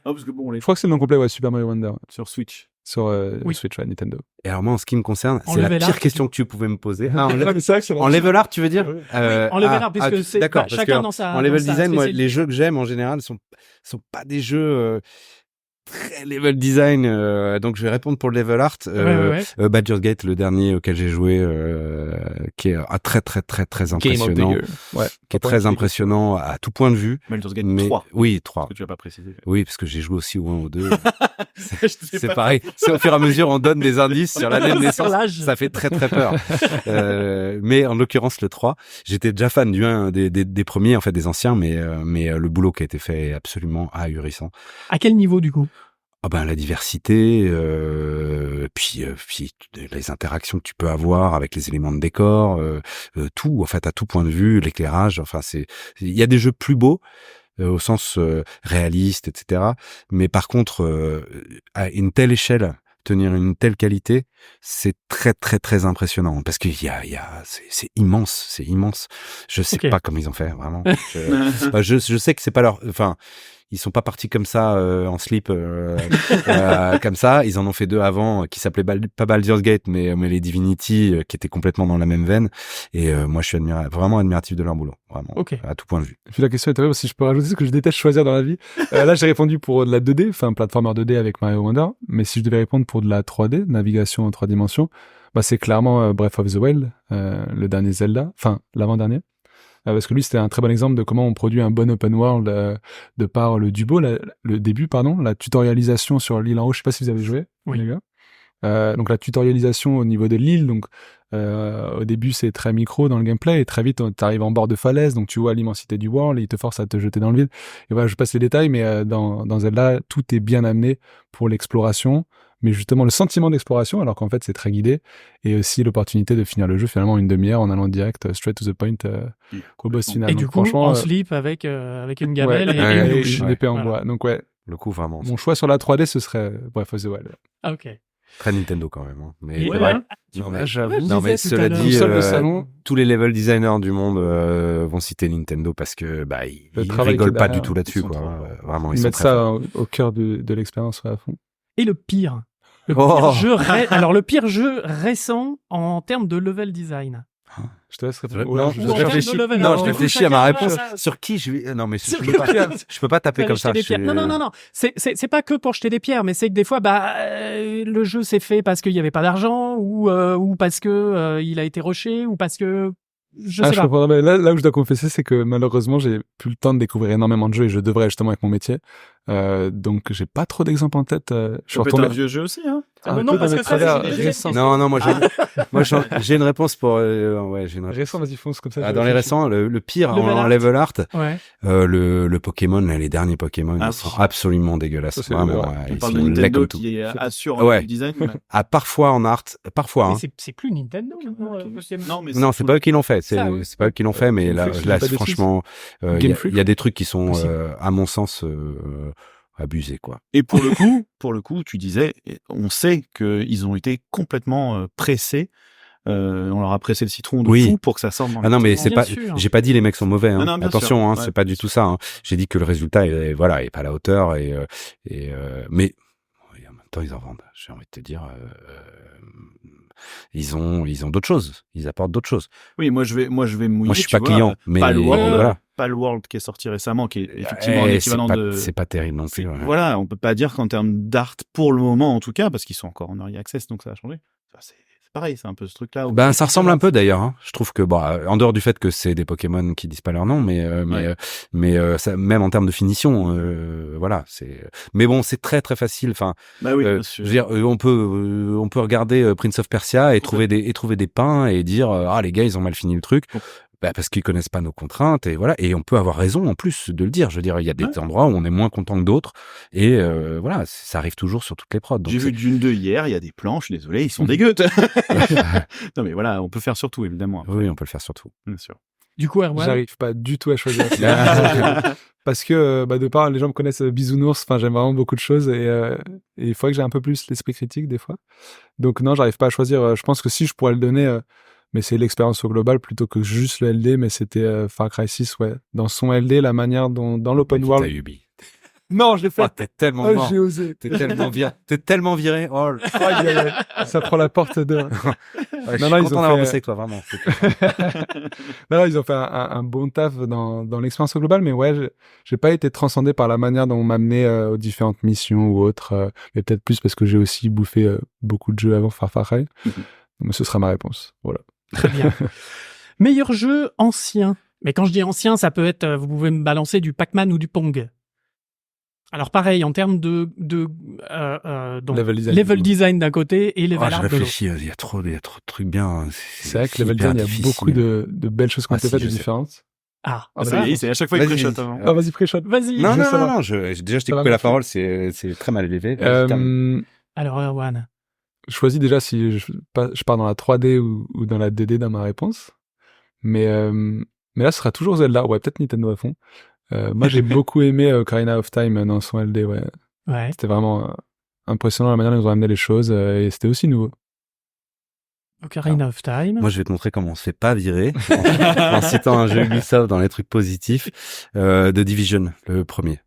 Parce que bon, je crois que c'est le nom complet, Super Mario Wonder. Sur Switch. Sur Switch, Nintendo. Et alors moi, en ce qui me concerne, c'est la pire question que tu pouvais me poser. En level level art, tu veux dire? En level art, puisque c'est chacun dans sa... En level design, moi, les jeux que j'aime, en général, sont pas des jeux... très level design, donc je vais répondre pour le level art. Baldur's Gate, le dernier auquel j'ai joué, qui est très très très très impressionnant, qui est très impressionnant à tout point de vue. Baldur's Gate 3. Oui, 3. Parce que tu l'as pas précisé. Oui, parce que j'ai joué aussi au 1 ou 2. c'est pareil. C'est au fur et à mesure, on donne des indices sur l'année de naissance. Ça fait très très peur. Mais en l'occurrence, le 3, j'étais déjà fan du 1, des premiers, en fait, des anciens, mais le boulot qui a été fait est absolument ahurissant. À quel niveau, du coup? La diversité, puis les interactions que tu peux avoir avec les éléments de décor, tout, en fait, à tout point de vue, l'éclairage, enfin, il y a des jeux plus beaux, au sens réaliste, etc. Mais par contre, à une telle échelle, tenir une telle qualité, c'est très très très impressionnant parce qu'il c'est immense. Je sais pas comment ils ont fait, vraiment. Je sais que c'est pas leur, ils sont pas partis comme ça en slip comme ça. Ils en ont fait 2 avant qui s'appelaient pas Baldur's Gate, mais les Divinity qui étaient complètement dans la même veine. Et moi, je suis vraiment admiratif de leur boulot, vraiment, à tout point de vue. Et puis la question est terrible, si je peux rajouter ce que je déteste choisir dans la vie. Là, j'ai répondu pour de la 2D, enfin platformer 2D avec Mario Wonder. Mais si je devais répondre pour de la 3D, navigation en 3 dimensions, bah c'est clairement Breath of the Wild, le dernier Zelda, enfin l'avant-dernier. Parce que lui, c'était un très bon exemple de comment on produit un bon open world de par le début, la tutorialisation sur l'île en haut. Je sais pas si vous avez joué, les gars. Donc la tutorialisation au niveau de l'île, donc au début c'est très micro dans le gameplay et très vite t'arrives en bord de falaise, donc tu vois l'immensité du world et il te force à te jeter dans le vide. Et voilà, je passe les détails, mais dans Zelda, tout est bien amené pour l'exploration. Mais justement le sentiment d'exploration, alors qu'en fait c'est très guidé, et aussi l'opportunité de finir le jeu finalement une demi-heure en allant direct straight to the point au boss final. Et donc, du coup franchement, en slip avec une gamelle et une épée en bois. Donc le coup vraiment. Mon choix sur la 3D ce serait Breath of the Wild. Ah, ok. Très Nintendo quand même. Hein. Mais j'avoue. Non mais cela dit, salon, tous les level designers du monde vont citer Nintendo parce que ils rigolent pas du tout là-dessus quoi. Vraiment, ils mettent ça au cœur de l'expérience à fond. Et le pire. Le pire jeu récent en termes de level design. Je te laisse répondre. Je réfléchis à ma réponse. Sur qui je vais... Non, mais je peux pas taper comme ça. Non. C'est pas que pour jeter des pierres, mais c'est que des fois, le jeu s'est fait parce qu'il y avait pas d'argent ou parce que il a été rushé ou parce que je sais pas. Comprends. Mais là où je dois confesser, c'est que malheureusement, j'ai plus le temps de découvrir énormément de jeux et je devrais justement avec mon métier. Donc, j'ai pas trop d'exemples en tête. Je suis retombé. Un vieux jeu aussi, hein. Non, parce que ça, c'est récent. Non, moi, j'ai une réponse pour, j'ai une réponse. Récent, vas-y, fonce comme ça. Dans les récents, le pire en level art, ouais. le Pokémon, les derniers Pokémon, ils sont absolument dégueulasses. Vraiment, on parle de Nintendo qui assure le design. Parfois en art, parfois. C'est plus Nintendo. Non, c'est pas eux qui l'ont fait. C'est pas eux qui l'ont fait, mais là, franchement, il y a des trucs qui sont, à mon sens, abusés, quoi. Et pour le coup, tu disais, on sait qu'ils ont été complètement pressés. On leur a pressé le citron de fou pour que ça sorte. Non, mais c'est pas. J'ai pas dit les mecs sont mauvais. Hein. Non, attention, c'est pas du tout ça. Hein. J'ai dit que le résultat est pas à la hauteur mais en même temps ils en vendent. J'ai envie de te dire. Ils ont d'autres choses. Ils apportent d'autres choses. Oui, moi je vais mouiller. Moi je suis pas client, mais Palworld qui est sorti récemment, qui est effectivement l'équivalent de. C'est pas terrible non plus. Voilà, on peut pas dire qu'en termes d'art pour le moment en tout cas, parce qu'ils sont encore en early access, donc ça a changé. C'est pareil, c'est un peu ce truc-là. Ça ressemble un peu d'ailleurs. Hein. Je trouve que en dehors du fait que c'est des Pokémon qui disent pas leur nom, mais ça, même en termes de finition, voilà, c'est. Mais bon, c'est très très facile. Enfin, je veux dire, on peut regarder Prince of Persia et trouver des pains et dire les gars ils ont mal fini le truc. Parce qu'ils connaissent pas nos contraintes et voilà, et on peut avoir raison en plus de le dire. Je veux dire, il y a des endroits où on est moins content que d'autres et voilà, ça arrive toujours sur toutes les prods. J'ai vu Dune 2 hier, il y a des plans, je suis désolé, ils sont dégueux. Non mais voilà, on peut faire sur tout évidemment. Après. Oui, on peut le faire sur tout. Bien sûr. Du coup, Erwan, j'arrive pas du tout à choisir. Parce que de part les gens me connaissent bisounours, enfin j'aime vraiment beaucoup de choses et il faudrait que j'ai un peu plus l'esprit critique des fois. Donc non, j'arrive pas à choisir. Je pense que si je pourrais le donner. Mais c'est l'expérience au global plutôt que juste le LD, mais c'était Far Cry 6, dans son LD, la manière dont, dans l'open world... Non, je l'ai fait. T'es tellement mort. J'ai osé. T'es tellement viré. Oh, ça prend la porte de... je suis content d'avoir bossé avec toi, vraiment. Non, ils ont fait un bon taf dans l'expérience au global, mais j'ai pas été transcendé par la manière dont on m'a amené aux différentes missions ou autres, mais peut-être plus parce que j'ai aussi bouffé beaucoup de jeux avant Far Cry. Mais ce sera ma réponse. Voilà. Très bien. Meilleur jeu ancien. Mais quand je dis ancien, ça peut être, vous pouvez me balancer du Pac-Man ou du Pong. Alors pareil, en termes de level design d'un côté et level art de l'autre. Je réfléchis, il y a trop de trucs bien. C'est vrai que level design, il y a beaucoup de belles choses qui ont été faites de différentes. C'est à chaque fois il pré-shot avant. Vas-y, pré-shot. Vas-y. Non, déjà je t'ai coupé la parole, c'est très mal élevé. Alors, Erwan. Je choisis déjà si je pars dans la 3D ou dans la 2D dans ma réponse. Mais là, ce sera toujours Zelda. Ouais, peut-être Nintendo à fond. Moi, j'ai beaucoup aimé Ocarina of Time dans son LD, ouais. C'était vraiment impressionnant la manière dont ils ont amené les choses et c'était aussi nouveau. Ocarina of Time. Moi, je vais te montrer comment on se fait pas virer en citant un jeu Ubisoft dans les trucs positifs. The Division, le premier.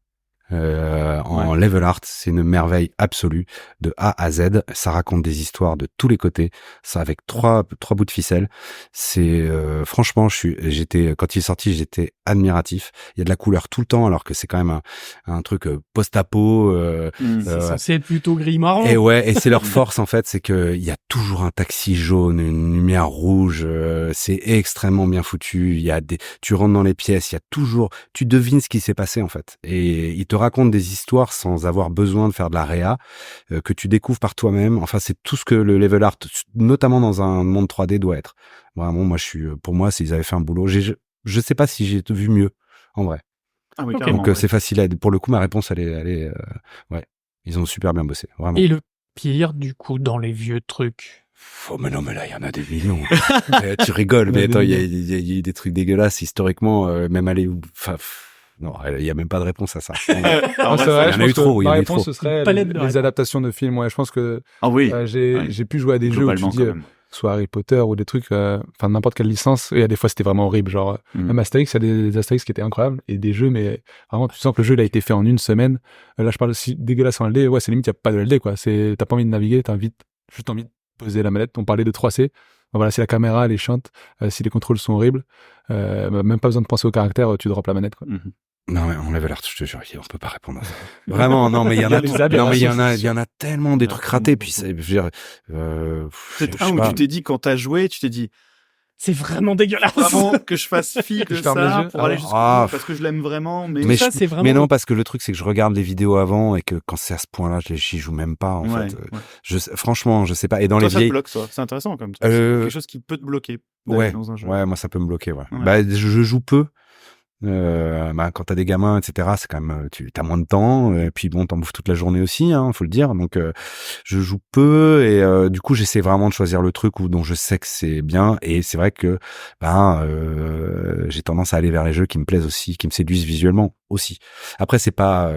en level art, c'est une merveille absolue de A à Z. Ça raconte des histoires de tous les côtés. Ça avec trois bouts de ficelle. C'est franchement, quand il est sorti, j'étais admiratif. Il y a de la couleur tout le temps, alors que c'est quand même un truc post-apo. C'est censé être plutôt gris-marron. Et c'est leur force en fait, c'est que il y a toujours un taxi jaune, une lumière rouge. C'est extrêmement bien foutu. Tu rentres dans les pièces, il y a toujours, tu devines ce qui s'est passé en fait. Et ils te racontent des histoires sans avoir besoin de faire de la réa, que tu découvres par toi-même. Enfin, c'est tout ce que le level art, notamment dans un monde 3D, doit être. Vraiment, pour moi, ils avaient fait un boulot. Je sais pas si j'ai vu mieux, en vrai. Ah oui, Donc c'est facile à aider. Pour le coup, ma réponse, elle est ouais. Ils ont super bien bossé, vraiment. Et le pire, du coup, dans les vieux trucs. Oh, mais non, mais là, il y en a des millions. Tu rigoles, mais attends, il y a des trucs dégueulasses, historiquement, même aller enfin, non, il y a même pas de réponse à ça. C'est vrai, il y en a eu trop, ma réponse, ce serait Palette de les adaptations de films. Ouais, je pense que j'ai pu jouer à des jeux où tu dis, soit Harry Potter ou des trucs, enfin n'importe quelle licence. Et à des fois, c'était vraiment horrible. Genre, même Astérix, il y a des Astérix qui étaient incroyables et des jeux, mais vraiment, tu sens que le jeu, il a été fait en une semaine. Là, je parle aussi dégueulasse en LD. Ouais, c'est limite, il n'y a pas de LD, quoi. T'as pas envie de naviguer, t'as juste envie de poser la manette. On parlait de 3C. Voilà, si la caméra, elle est chiante, si les contrôles sont horribles, même pas besoin de penser au caractère, tu drops la manette, quoi. Non, mais on level art, je te jure, on peut pas répondre à ça. Vraiment, non, mais il y en a non, mais il y en a tellement des trucs ratés, puis c'est, je veux dire, peut-être un où tu t'es dit, quand t'as joué, tu t'es dit, c'est vraiment dégueulasse. Vraiment que je fasse fi de ça pour aller jusqu'au bout, parce que je l'aime vraiment, mais ça, c'est vraiment... Mais non, parce que le truc, c'est que je regarde les vidéos avant et que quand c'est à ce point-là, j'y joue même pas, en fait. Franchement, je sais pas. Et dans toi, les vieilles... ça te bloque, ça. C'est intéressant, comme ça. C'est quelque chose qui peut te bloquer. Dans un jeu. Ouais, moi, ça peut me bloquer, ouais. Bah, je joue peu. Quand t'as des gamins, etc., c'est quand même, t'as moins de temps, et puis bon, t'en bouffes toute la journée aussi, hein, faut le dire. Donc, je joue peu, et du coup, j'essaie vraiment de choisir le truc dont je sais que c'est bien. Et c'est vrai que, j'ai tendance à aller vers les jeux qui me plaisent aussi, qui me séduisent visuellement aussi. Après, c'est pas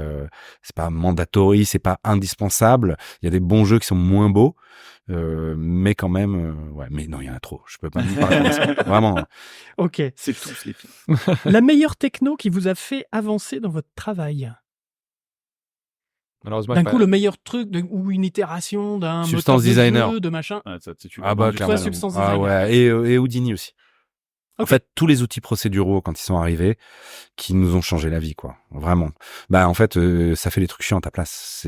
mandatory, c'est pas indispensable. Il y a des bons jeux qui sont moins beaux. Mais quand même, mais non, il y en a trop. Je peux pas me parler de ça. Vraiment. Ok. C'est tous les films. La meilleure techno qui vous a fait avancer dans votre travail. Malheureusement, d'un coup, le meilleur truc ou une itération d'un Substance moteur de Designer. Jeu, de machin. Clairement. Substance Designer. Et Houdini aussi. Okay. En fait, tous les outils procéduraux, quand ils sont arrivés, qui nous ont changé la vie, quoi. Vraiment. En fait, ça fait des trucs chiants à ta place.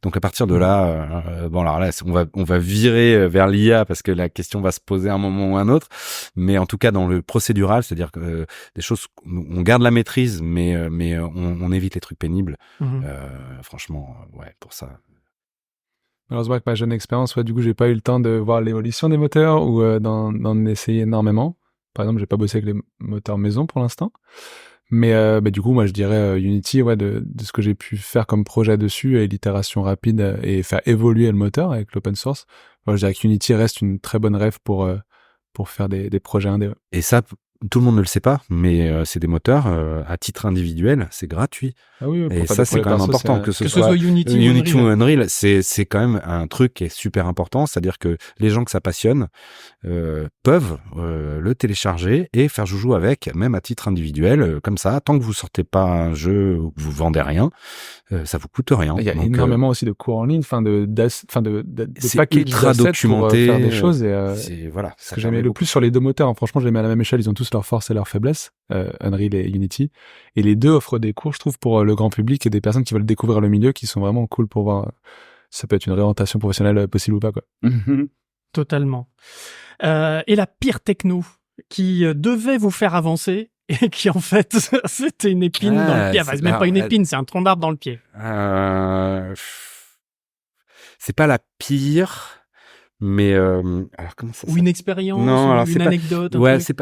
Donc, à partir de là, alors là, on va virer vers l'IA parce que la question va se poser à un moment ou à un autre. Mais en tout cas, dans le procédural, c'est-à-dire que des choses, on garde la maîtrise, mais on évite les trucs pénibles. Franchement, pour ça. Malheureusement, avec ma jeune expérience, du coup, j'ai pas eu le temps de voir l'évolution des moteurs ou d'en essayer énormément. Par exemple, j'ai pas bossé avec les moteurs maison pour l'instant. Mais du coup, moi, je dirais Unity, de ce que j'ai pu faire comme projet dessus et l'itération rapide et faire évoluer le moteur avec l'open source. Je dirais que Unity reste une très bonne ref pour faire des projets indés. Et ça, tout le monde ne le sait pas, mais c'est des moteurs à titre individuel, c'est gratuit. Ah oui, et ça, c'est quand même important que ce soit Unity ou Unreal. C'est quand même un truc qui est super important, c'est-à-dire que les gens que ça passionne peuvent le télécharger et faire joujou avec, même à titre individuel, comme ça. Tant que vous sortez pas un jeu ou que vous vendez rien, ça vous coûte rien. Il y a énormément aussi de cours en ligne, de packages ultra documenté pour faire des choses. Ce que j'aimais le plus sur les deux moteurs, franchement, je les mets à la même échelle. Ils ont tous leurs forces et leurs faiblesses, Unreal et Unity. Et les deux offrent des cours, je trouve, pour le grand public et des personnes qui veulent découvrir le milieu, qui sont vraiment cool pour voir. Ça peut être une réorientation professionnelle possible ou pas, quoi. Totalement. Et la pire techno qui devait vous faire avancer et qui en fait c'était une épine dans le pied. Enfin, c'est même pas une épine, c'est un tronc d'arbre dans le pied. C'est pas la pire. Mais alors comment ça? Ou une expérience, ou une anecdote.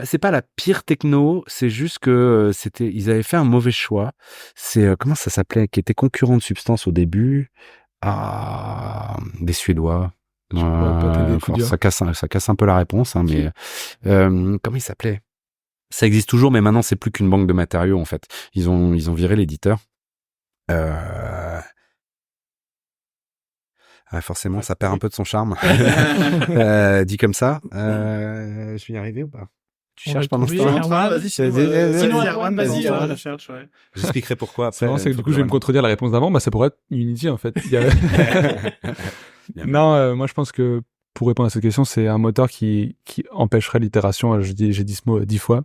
C'est pas la pire techno. C'est juste que ils avaient fait un mauvais choix. C'est comment ça s'appelait, qui était concurrent de Substance au début. Des Suédois. Ça casse un peu la réponse, hein, mais comment il s'appelait? Ça existe toujours, mais maintenant c'est plus qu'une banque de matériaux en fait. Ils ont viré l'éditeur. Forcément, ça perd un peu de son charme. Dit comme ça. Je vais y arriver ou pas? Tu On cherches va pendant ce trouver, temps. Erwan. Vas-y, Sinon, Erwan, vas-y, Erwan, Erwan. je cherche, ouais. J'expliquerai pourquoi après. C'est marrant, c'est que du coup, je vais me contre. contredire la réponse d'avant. Bah, ça pourrait être Unity, en fait. Non, moi, je pense que pour répondre à cette question, c'est un moteur qui empêcherait l'itération. J'ai dit ce mot 10 fois.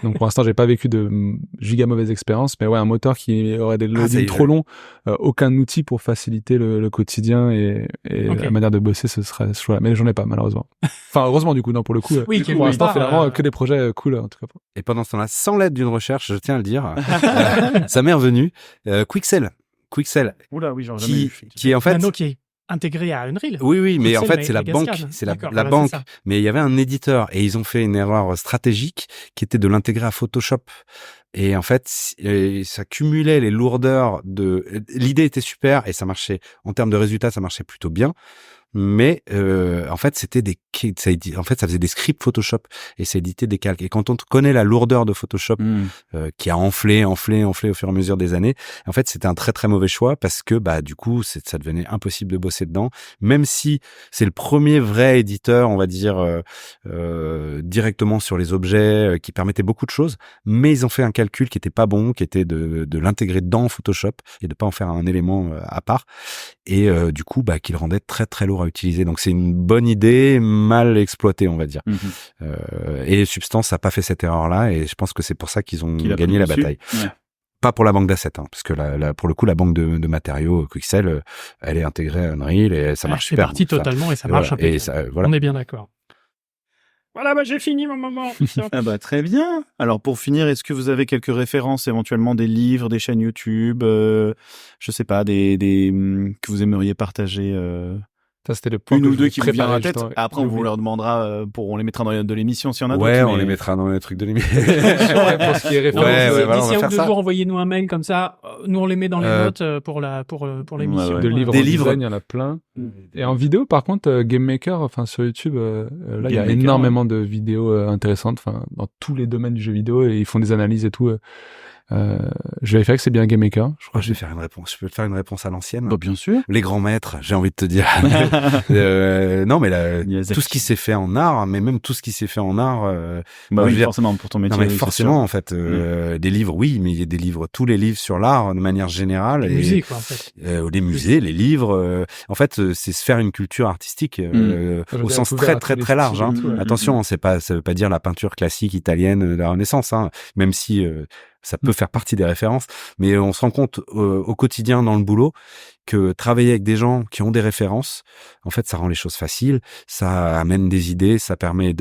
Donc, pour l'instant, j'ai pas vécu de giga mauvaise expérience. Mais ouais, un moteur qui aurait des loadings trop longs, aucun outil pour faciliter le quotidien et Ok. la manière de bosser, ce serait ce choix-là. Mais j'en ai pas, malheureusement. Enfin, heureusement, du coup, non, pour le coup. Oui, Pour l'instant, part, c'est vraiment que des projets cool, en tout cas. Et pendant ce temps-là, sans l'aide d'une recherche, je tiens à le dire, ça m'est revenu. Quixel. Oula, oui, genre jamais vu. Qui est en fait. Nano qui est intégré à Unreal. Oui, mais en Quixel, fait, c'est la Megascan. banque, c'est D'accord, la voilà, banque. c'est ça. Mais il y avait un éditeur et ils ont fait une erreur stratégique qui était de l'intégrer à Photoshop. Et en fait, ça cumulait les lourdeurs l'idée était super et ça marchait, en termes de résultats, ça marchait plutôt bien. Mais en fait, ça faisait des scripts Photoshop et ça éditait des calques. Et quand on connaît la lourdeur de Photoshop qui a enflé au fur et à mesure des années, en fait, c'était un très très mauvais choix parce que du coup, ça devenait impossible de bosser dedans. Même si c'est le premier vrai éditeur, on va dire directement sur les objets, qui permettait beaucoup de choses, mais ils ont fait un calcul qui était pas bon, qui était de l'intégrer dans Photoshop et de pas en faire un élément à part. Et du coup, qui le rendait très très lourd à utiliser. Donc c'est une bonne idée mal exploitée, on va dire. Et Substance a pas fait cette erreur-là, et je pense que c'est pour ça qu'ils ont gagné la bataille. Ouais. Pas pour la banque d'assets, parce que pour le coup, la banque de matériaux Quixel, elle est intégrée à Unreal et ça marche C'est super. parti totalement et ça marche voilà. impeccable. Et ça, voilà. On est bien d'accord. Voilà, j'ai fini mon moment. Très bien. Alors pour finir, est-ce que vous avez quelques références, éventuellement des livres, des chaînes YouTube, je sais pas, des que vous aimeriez partager Ça, c'était le point une que ou je deux voulais qui vous viennent à la préparer, tête. justement. Après, on vous leur demandera, on les mettra dans les notes de l'émission s'il y en a d'autres. Ouais, on mais- les mettra dans les trucs de l'émission. Ouais, pour ce qui est référence. Ouais, voilà, on D'ici va un ou faire deux ça. jours, envoyez-nous un mail comme ça. Nous, on les met dans les notes pour l'émission. Ouais. De livres, Des en livres. design, il y en a plein. Et en vidéo, par contre, Game Maker, enfin sur YouTube, là, il y a Game Maker, énormément de vidéos intéressantes, enfin dans tous les domaines du jeu vidéo, et ils font des analyses et tout. Je vérifie que c'est bien Game Maker. Je crois Je vais faire une réponse. Je peux te faire une réponse à l'ancienne. Bah, bien sûr. Les grands maîtres, j'ai envie de te dire. Non, mais Miyazaki. tout ce qui s'est fait en art, mais même tout ce qui s'est fait en art. Bah je oui, veux dire- forcément, pour ton métier. Non, mais oui, c'est forcément, en fait, des livres, oui, mais il y a des livres, tous les livres sur l'art, de manière générale. Les musées, quoi, en fait. Les musées, les livres. En fait, c'est se faire une culture artistique au sens très très très large. Hein. styles et tout, ouais. Attention, ça veut pas dire la peinture classique italienne de la Renaissance, hein, même si ça peut faire partie des références. Mais on se rend compte au quotidien dans le boulot que travailler avec des gens qui ont des références, en fait, ça rend les choses faciles, ça amène des idées, ça permet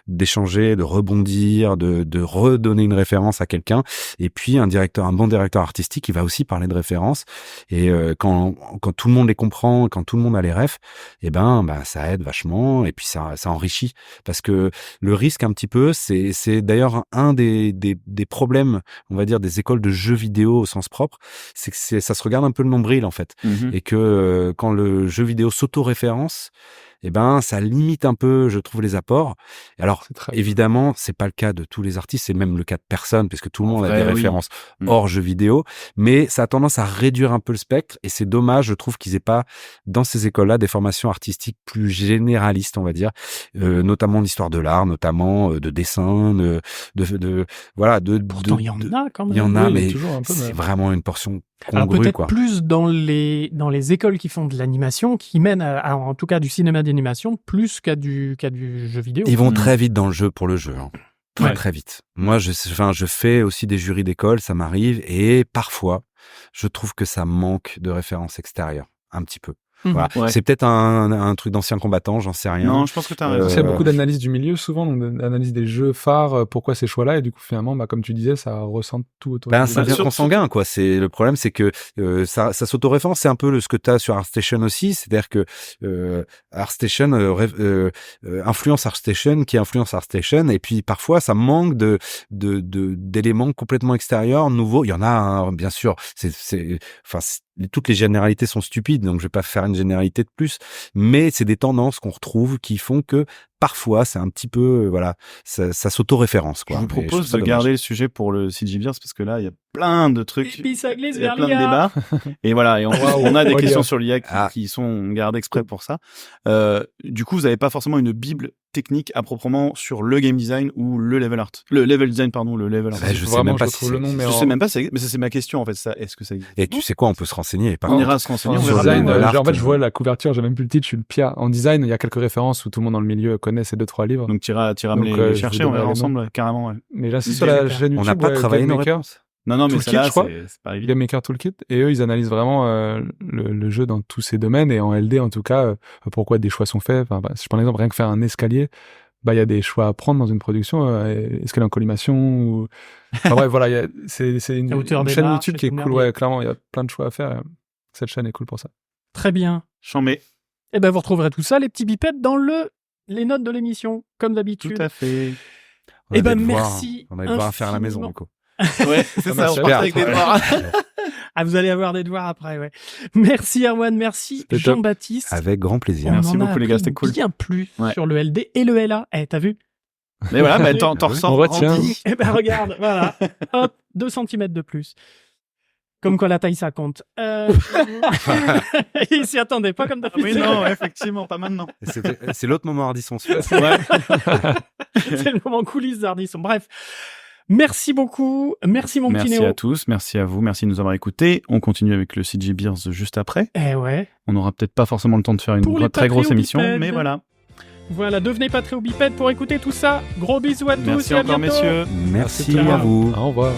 d'échanger, de rebondir, de redonner une référence à quelqu'un. Et puis un bon directeur artistique, il va aussi parler de références. Et quand tout le monde les comprend, quand tout le monde a les refs, ça aide vachement. Et puis ça enrichit, parce que le risque un petit peu, c'est d'ailleurs un des problèmes, on va dire, des écoles de jeux vidéo au sens propre, c'est que ça se regarde un peu le nombril, en fait. Et que quand le jeu vidéo s'auto-référence, ça limite un peu, je trouve, les apports. Alors, évidemment, c'est pas le cas de tous les artistes, c'est même le cas de personne, puisque tout le monde a des références hors jeux vidéo, mais ça a tendance à réduire un peu le spectre, et c'est dommage, je trouve, qu'ils aient pas, dans ces écoles-là, des formations artistiques plus généralistes, on va dire, notamment d'histoire de l'art, notamment de dessin, Pourtant, il y en a quand même. il y en a, Oui, mais toujours un peu, c'est mais- vraiment une portion Alors congrue, peut-être quoi. plus dans les écoles qui font de l'animation, qui mènent en tout cas du cinéma d'animation, plus qu'à du jeu vidéo. Ils vont très vite dans le jeu pour le jeu. Hein. Très, Ouais. très vite. Moi, je fais aussi des jurys d'école, ça m'arrive, et parfois, je trouve que ça manque de références extérieures. Un petit peu. Voilà. Ouais. C'est peut-être un truc d'ancien combattant, j'en sais rien. Non, je pense que t'as raison. Il y a beaucoup d'analyses du milieu, souvent, donc d'analyse des jeux phares, pourquoi ces choix-là, et du coup, finalement, comme tu disais, ça ressent tout autour. Ça devient consanguin, quoi. Le problème, c'est que ça s'autoréférence. C'est un peu ce que t'as sur ArtStation aussi, c'est-à-dire que ArtStation influence ArtStation, qui influence ArtStation, et puis parfois ça manque d'éléments complètement extérieurs, nouveaux. Il y en a, hein, bien sûr. Toutes les généralités sont stupides, donc je vais pas faire une généralité de plus, mais c'est des tendances qu'on retrouve qui font que parfois c'est un petit peu ça s'auto-référence, quoi. Je vous Et propose trouve ça de dommage. garder le sujet pour le CGVerse, parce que là, il y a plein de trucs. Et puis ça glisse Il y a vers plein de l'IA. débats. Et voilà. Et on a des Oh, questions l'IA. sur l'IA qui sont gardées exprès pour ça. Du coup, vous n'avez pas forcément une bible technique à proprement sur le game design ou le level art. Le level design, pardon, le level art. Bah, je sais Vraiment, même pas je si trouve le nom, mais Je en- sais même pas, mais ça, c'est ma question en fait. Ça, est-ce que ça existe? Et tu sais quoi, on peut se renseigner. Par On contre, ira se renseigner. En On sur verra design, bien. level art, en fait, je vois la couverture, j'ai même plus le titre, je suis le pire. En design, il y a quelques références où tout le monde dans le milieu connaît ces 2-3 livres. Donc t'iras me Donc, les je chercher, vous on verra donnerai le ensemble, carrément. Ouais. Mais là, c'est Super. sur la chaîne YouTube. on n'a pas travaillé nos Game Maker, Non, réponses. mais Toolkit, celle-là, je crois. c'est pas évident. Game Maker Toolkit. Et eux, ils analysent vraiment le jeu dans tous ces domaines. Et en LD, en tout cas, pourquoi des choix sont faits. Enfin, si je prends l'exemple, rien que faire un escalier, il y a des choix à prendre dans une production. Est-ce qu'elle est en collimation ou... Enfin, bref, voilà, c'est une La hauteur des chaîne marches YouTube et qui est tout le cool. merdier. Ouais, clairement, il y a plein de choix à faire. Cette chaîne est cool pour ça. Très bien. Chambé. Eh ben, vous retrouverez tout ça, les petits bipèdes, dans les notes de l'émission, comme d'habitude. Tout à fait. On a Eh ben, des devoirs- merci On a des devoirs à faire à la maison, infiniment. du coup. Ouais, c'est ça. merci. On part avec des devoirs. Ah, vous allez avoir des devoirs après, ouais. Merci Erwan, merci C'était top. Jean-Baptiste. Avec grand plaisir. On Merci en a beaucoup, les gars, appris c'était cool. bien plus Ouais. sur le LD et le LA. Eh, t'as vu? Mais voilà, bah, t'en On ressors. retient. rempli. Eh ben, regarde, voilà. Hop, 2 cm de plus. Comme quoi la taille, ça compte. Il s'y attendait pas comme d'habitude. Oui, non, effectivement, pas maintenant. C'est l'autre moment Ardisson. Ouais. C'est le moment coulisses d'Ardisson. Bref. Merci beaucoup. Merci mon petit Merci Néo. à tous, merci à vous, merci de nous avoir écoutés. On continue avec le CG Beers juste après. Eh ouais. On n'aura peut-être pas forcément le temps de faire une Pour les très grosse émission, Patreon mais bipèdes. voilà. Voilà, devenez Patreon bipède pour écouter tout ça. Gros bisous à tous Merci et à encore, bientôt. messieurs. Merci Ciao. à vous. Au revoir.